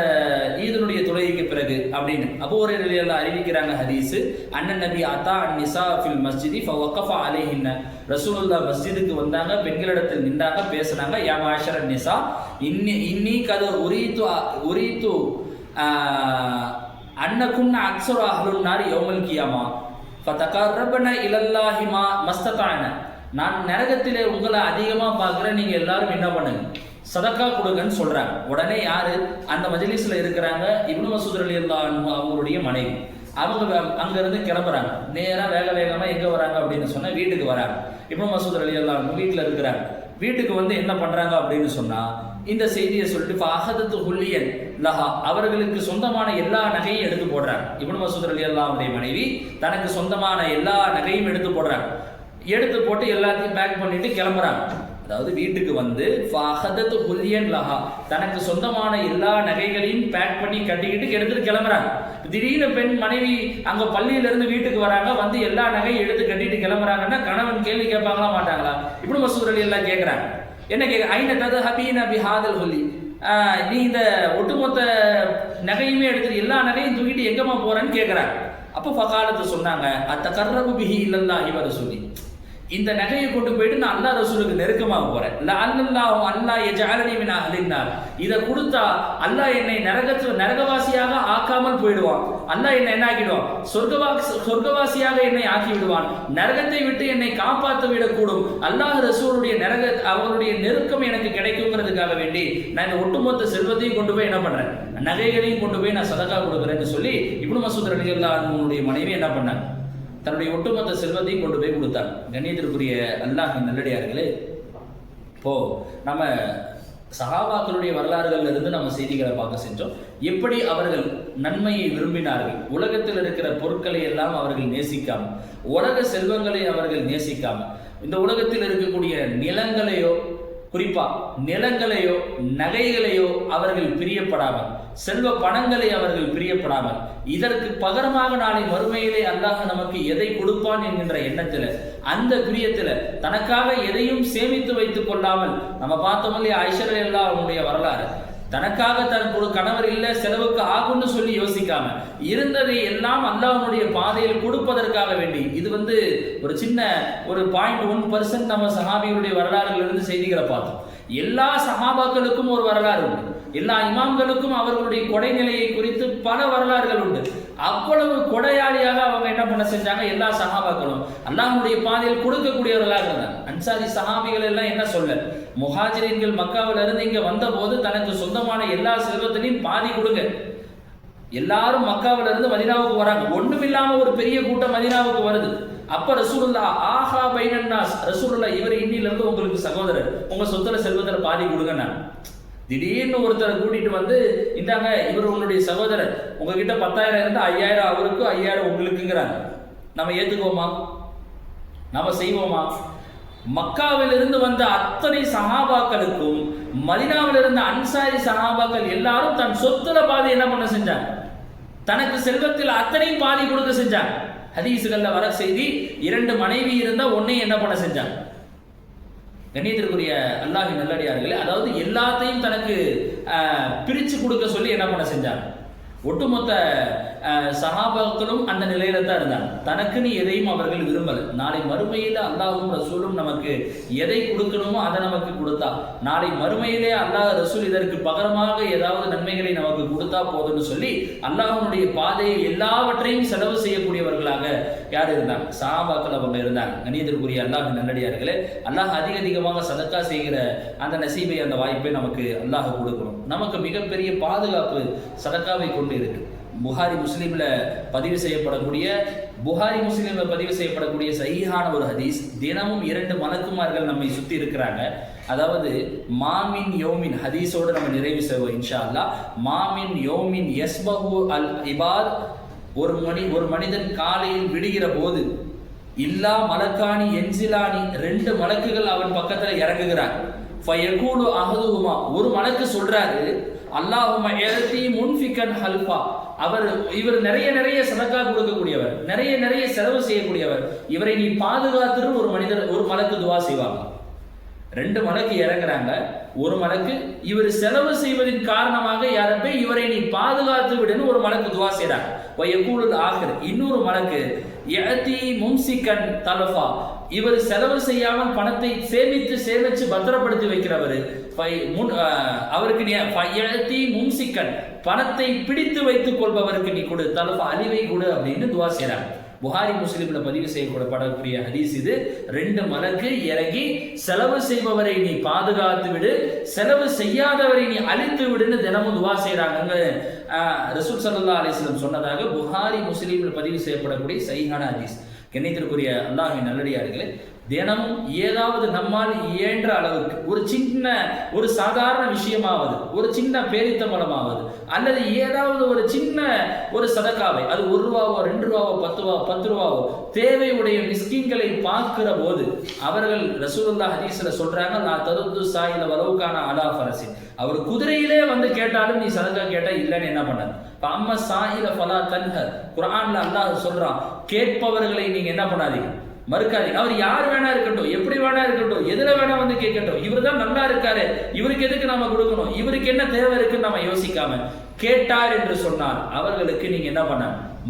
ஈதனுடைய தொழுகைக்கு பிறகு அப்படின்னு. அபூ ஹுரைரா ரலியல்லாஹு அறிவிக்கிறாங்க ஹதீஸ், அன்னன் நபி அத்தா அன்னிசா ஃபில் மஸ்ஜிதி ஃபவக்கஃப அலைஹின்ன, ரசூலுல்லாஹ் மஸ்ஜிதுக்கு வந்தாங்க, பெண்களிடத்தில் நின்றாங்க, பேசினாங்க, யா மாஷரன் நிசா இன்னி கது உரீத்து அன்னகுன்ன அக்ஸரு அஹ்லுன் நார் யௌமல் கியாமா ஃபதகர்ரபன இலல்லாஹி மஸ்ததான, நான் நரகத்திலே உங்களை அதிகமாக பார்க்குறேன், நீங்கள் எல்லாரும் என்ன பண்ணுங்க, சதக்கா கொடுங்கன்னு சொல்றாங்க. உடனே யாரு அந்த மஜ்லிஸ்ல இருக்கிறாங்க, இப்னு மஸ்ஊத் ரலியல்லாஹு அன்ஹு அவங்களுடைய மனைவி. அவங்க அங்கிருந்து கிளம்புறாங்க, நேராக வேகமாக எங்கே வராங்க அப்படின்னு சொன்னால் வீட்டுக்கு வராங்க. இப்னு மஸ்ஊத் ரலியல்லாஹு அன்ஹு வீட்டில் இருக்கிறாங்க. வீட்டுக்கு வந்து என்ன பண்ணுறாங்க அப்படின்னு சொன்னால் இந்த செய்தியை சொல்லிட்டு ஃபஅஹதத்து ஹுல்லியன் லஹா, அவர்களுக்கு சொந்தமான எல்லா நகையும் எடுத்து போடுறாங்க. இப்னு மஸ்ஊத் ரலியல்லாஹு அன்ஹுடைய மனைவி தனக்கு சொந்தமான எல்லா நகையும் எடுத்து போடுறாங்க. எடுத்து போட்டு எல்லாத்தையும் பேக் பண்ணிட்டு கிளம்புறாங்க. அதாவது வீட்டுக்கு வந்து ஃபஅஹதத்து ஹுல்லியன் லஹா, தனக்கு சொந்தமான எல்லா நகைகளையும் பேக் பண்ணி கட்டிக்கிட்டு எடுத்துட்டு கிளம்புறாங்க. திடீர்னு பெண் மனைவி அங்க பள்ளியிலிருந்து வீட்டுக்கு வராங்க, வந்து எல்லா நகையும் எடுத்து கட்டிட்டு கிளம்புறாங்கன்னா கணவன் கேள்வி கேட்பாங்களா மாட்டாங்களா? இப்னு மஸ்ஊத் ரலியல்லாஹு கேட்குறாங்க, என்ன கேட்க, ஐன தத்ஹபீன பிஹாதல் ஹுல்லி, நீ இந்த ஒட்டுமொத்த நகையுமே எடுத்துட்டு எல்லா நகையும் தூக்கிட்டு எங்கம்மா போறேன்னு கேட்குறாங்க. அப்போ ஃபகாலத்து சொன்னாங்க, அத்தகர்ரபு பிஹி இல்லல்லாஹி வ ரசூலி, இந்த நகையை கொண்டு போயிட்டு நான் அல்லாஹ் ரசூலுக்கு நெருக்கமாக போறேன். அல்லாஹ் யஜஅலனி மின் அஹ்லின்னார். இதை கொடுத்தா அல்லாஹ் என்னை நரகவாசியாக ஆக்காமல் போயிடுவான். அல்லாஹ் என்னை என்ன ஆக்கிடுவான்? சொர்க்கவாசியாக என்னை ஆக்கி விடுவான். நரகத்தை விட்டு என்னை காப்பாற்ற விடக்கூடும். அல்லாஹ் ரசூலுடைய அவருடைய நெருக்கம் எனக்கு கிடைக்குங்கிறதுக்காக வேண்டி நான் இந்த ஒட்டுமொத்த செல்வத்தையும் கொண்டு போய் என்ன பண்றேன், நகைகளையும் கொண்டு போய் நான் சதகா கொடுக்குறேன்னு சொல்லி இப்னு மஸ்ஊத் ரலியல்லாஹு அன்ஹுடைய மனைவி என்ன பண்ணாங்க, தன்னுடைய ஒட்டுமொத்த செல்வத்தையும் கொண்டு போய் கொடுத்தாங்க. கண்ணியத்திற்குரிய அல்லாஹ்வின் நல்லடியார்களே, இப்போ நம்ம சஹாபாக்களுடைய வரலாறுகள்ல இருந்து நம்ம செய்திகளை பார்க்க செஞ்சோம். எப்படி அவர்கள் நன்மையை விரும்பினார்கள், உலகத்தில் இருக்கிற பொருட்களை எல்லாம் அவர்கள் நேசிக்காம, உலக செல்வங்களை அவர்கள் நேசிக்காம, இந்த உலகத்தில் இருக்கக்கூடிய நிலங்களையோ, குறிப்பா நிலங்களையோ நகைகளையோ அவர்கள் பிரியப்படாமல், செல்வ பணங்களை அவர்கள் பிரியப்படாமல், இதற்கு பகரமாக நாளை மறுமையிலே அல்லாஹ் நமக்கு எதை கொடுப்பான் என்கின்ற எண்ணத்துல, அந்த பிரியத்துல தனக்காக எதையும் சேமித்து வைத்துக் கொள்ளாமல், நம்ம பார்த்தோம் இல்லையா ஆயிஷா ரலியல்லாஹு அவங்களுடைய வரலாறு, தனக்காக தன் ஒரு கணவர் இல்லை செலவுக்கு ஆகும்னு சொல்லி யோசிக்காம இருந்ததை எல்லாம் அல்லாஹ்வுடைய பாதையில் கொடுப்பதற்காக வேண்டி, இது ஒரு சின்ன ஒரு 0.1% நம்ம சஹாபிகளுடைய வரலாறுல இருந்து செய்திகளை பார்த்தோம். எல்லா சஹாபாக்களுக்கும் ஒரு வரலாறு உண்டு, எல்லா இமாம்களுக்கும் அவர்களுடைய கொடைநிலையை குறித்து பல வரலாறுகள் உண்டு. அவ்வளவு கொடையாளியாக அவங்க என்ன பண்ண செஞ்சாங்க, எல்லா சஹாபாக்களும் அல்லாஹ்வுடைய பாதையில் கொடுக்கக்கூடியவர்களாக இருந்தாங்க. அன்சாரி சஹாபிகள் எல்லாம் என்ன சொல்ல, முஹாஜிரீன்கள் மக்காவில இருந்து இங்க வந்த போது தனக்கு சொந்தமான எல்லா செல்வத்திலையும் பாதி கொடுங்க. எல்லாரும் மக்காவில இருந்து மதீனாவுக்கு வராங்க, ஒண்ணுமில்லாம ஒரு பெரிய கூட்டம் மதீனாவுக்கு வருது. அப்ப ரசூலுல்லாஹ் ஆஹா பைனன்னாஸ், ரசூலுல்லாஹ் இவர் இன்னில இருந்து உங்களுக்கு சகோதரர், உங்க சொத்துல செல்வத்துல பாதி கொடுங்க. நான் திடீர்னு ஒருத்தரை கூட்டிட்டு இந்தாங்க இவர் உங்களுடைய சகோதரர், உங்ககிட்ட 10,000 இருந்தா 5,000 அவருக்கு 5,000 உங்களுக்குங்கிறாங்க. நம்ம ஏத்துக்குவோமா? நம்ம செய்வோமா? மக்காவில் இருந்து வந்த அத்தனை சஹாபாக்களுக்கும் மதீனாவில் இருந்த அன்சாரி சஹாபாக்கள் எல்லாரும் தன் சொத்துல பாதி என்ன பண்ண செஞ்சாங்க, தனக்கு செல்வத்தில் அத்தனையும் பாதி கொடுக்க செஞ்சாங்க. ஹதீசுகள்ல வர செய்தி, 2 மனைவி இருந்தா ஒன்னையும் என்ன பண்ண செஞ்சாங்க. கண்ணியத்திற்குரிய அல்லாஹ்வின் நல்லடியார்களே, அதாவது எல்லாத்தையும் தனக்கு பிரிச்சு கொடுக்க சொல்லி என்ன பண்ண செஞ்சாங்க. ஒட்டுமொத்த சஹாபாக்களும் அந்த நிலையில தான் இருந்தாங்க. தனக்குன்னு எதையும் அவர்கள் விரும்பல. நாளை மறுமையில அல்லாஹ்வும் ரசூலும் நமக்கு எதை கொடுக்கணுமோ அதை நமக்கு கொடுத்தா, நாளை மறுமையிலே அல்லாஹ் ரசூல் இதற்கு பகரமாக ஏதாவது நன்மைகளை நமக்கு கொடுத்தா போதும்னு சொல்லி அல்லாஹ்வுடைய பாதையில் எல்லாவற்றையும் செலவு செய்யக்கூடியவர்களாக யார் இருந்தாங்க, சஹாபாக்கள் அவங்க இருந்தாங்க. கண்ணியத்திற்குரிய அல்லாஹ்வின் நல்லடியார்களே, அல்லாஹ் அதிகமாக சதக்கா செய்கிற அந்த நசீபை, அந்த வாய்ப்பை நமக்கு அல்லாஹ் கொடுக்கணும். நமக்கு மிகப்பெரிய பாதுகாப்பு சதக்காவை கொண்டு இருக்கு. புகாரி முஸ்லீம்ல பதிவு செய்யப்படக்கூடிய சஹீஹான ஒரு ஹதீஸ், தினமும் 2 மலக்குமார்கள் நம்மை சுத்தி இருக்கிறாங்க. அதாவது மாமின் யோமின் ஹதீஸோடு நம்ம நிறைவு செய்வோம் இன்ஷா அல்லாஹ். மாமின் யோமின் யஸ்பஹு அல் இபாத், ஒரு மனிதன் காலையில் விடுகிற போது இல்லா மலக்கானி என்சிலானி, 2 மலக்குகள் அவன் பக்கத்துல இறங்குகிறார். ஃபயகூலு அஹதுஹுமா, ஒரு மலக்கு சொல்றாரு, அல்லாஹும்ம இஅதி முன்ஃபிகன் ஹல்ஃபா, இவர் நிறைய சதக்கா கொடுக்கக்கூடியவர், நிறைய செலவு செய்யக்கூடியவர், இவரை நீ பாதுகாத்துன்னு ஒரு மலக்கு துவா செய்வாங்க. 2 மலக்கு இறங்குறாங்க. ஒரு மலக்கு இவர் செலவு செய்வதின் காரணமாக யாரப்பே இவரை நீ பாதுகாத்து விடுன்னு ஒரு மலக்கு துவா செய்றாங்க. வயகூலுல் ஆகிர், இன்னொரு மலக்கு இஅதி மும்சிகன் தலஃபா, இவர் செலவு செய்யாமல் பணத்தை சேமிச்சு பத்திரப்படுத்தி வைக்கிறவர், அவருக்கு நீ மும்சிக்கன், பணத்தை பிடித்து வைத்துக் கொள்பவருக்கு நீ கொடு, தலஃபா அழிவை கொடு அப்படின்னு துவா செய்றாங்க. புகாரி முஸ்லிம்ல பதிவு செய்யப்படக்கூடிய ஹதீஸ் இது. 2 மலக்கு இறங்கி செலவு செய்பவரை நீ பாதுகாத்து விடு, செலவு செய்யாதவரை நீ அழித்து விடுன்னு தினமும் துவா செய்யறாங்க. ரசூல் ஸல்லல்லாஹு அலைஹி வஸல்லம் சொன்னதாக புகாரி முஸ்லிம்ல பதிவு செய்யப்படக்கூடிய சஹீஹான ஹதீஸ். கண்ணியத்திற்குரிய அல்லாஹ்வின் நல்லடியார்களே, தினமும் ஏதாவது நம்மால் இயன்ற அளவுக்கு ஒரு சாதாரண விஷயமாவது, ஒரு சின்ன பேரித்தம்பளமாவது, அல்லது ஏதாவது ஒரு சின்ன ஒரு சதக்காவை, அது 1 ரூபாவோ 2 ரூபாவோ 10 ரூபாவோ தேவை உடைய மிஸ்கீன்களை பார்க்கிற போது அவர்கள் ரசூலுல்லாஹ் ஹதீஸ்ல சொல்றாங்க, நான் தருது சாயில வலவுக்கான அலா ஃபரசி, அவர் குதிரையிலே கேட்டாலும் நீ சதக்கா கேட்டா இல்லைன்னு என்ன பண்ணார். அம்மா சாயில ஃபலா தன்ஹர், குர்ஆன்ல அல்லாஹ் சொல்றான், கேட்பவர்களை நீங்க என்ன பண்ணாதீங்க, மறுக்காதீங்க. அவர் யார் வேணா இருக்கட்டும், எப்படி வேணா இருக்கட்டும், எதுல வேணா கேட்கட்டும், இவர் தான் நல்லா இருக்காரு, இவருக்கு எதுக்கு நாம கொடுக்கணும், இவருக்கு என்ன தேவை இருக்குன்னு நம்ம யோசிக்காம கேட்டார் என்று சொன்னார் அவர்களுக்கு நீங்க என்ன பண்ண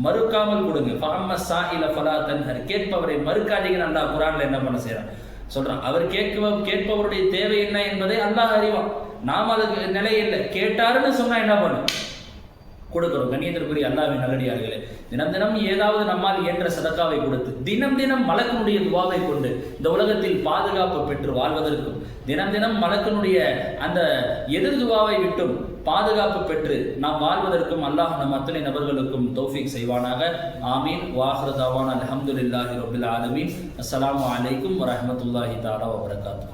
மறுக்காமல் கொடுங்க. ஃபஅம்ம ஸாயில ஃபலா தன்ஹர், கேட்பவரை மறுக்காதீங்க. அல்லாஹ் குர்ஆன்ல என்ன பண்ண செய்றான் சொல்றான். அவர் கேட்பவருடைய தேவை என்ன என்பதை அல்லாஹ் அறிவான். நாம் அதுக்கு நிலையில்லை. கேட்டாருன்னு சொன்னா என்ன பண்ணும்? கொடுக்கிறோம். கண்ணியத்திற்குரிய அல்லாஹ்வின் நல்லடியார்களே, தினம் தினம் ஏதாவது நம்மால் இயன்ற சதக்காவை கொடுத்து தினம் தினம் மலக்கினுடைய துவாவை கொண்டு இந்த உலகத்தில் பாதுகாப்பு பெற்று வாழ்வதற்கும், தினம் தினம் மலக்கினுடைய அந்த எதிர் துவாவை விட்டும் பாதுகாப்பு பெற்று நாம் வாழ்வதற்கும் அல்லாஹ் நம் அத்தனை நபர்களுக்கும் தௌஃபீக் செய்வானாக. ஆமீன். வாஹிரு தஅவானா அல்ஹம்துலில்லாஹி ரப்பில் ஆலமீன். அஸ்ஸலாமு அலைக்கும் வரஹ்மத்துல்லாஹி தஆலா வபரகாத்துஹு.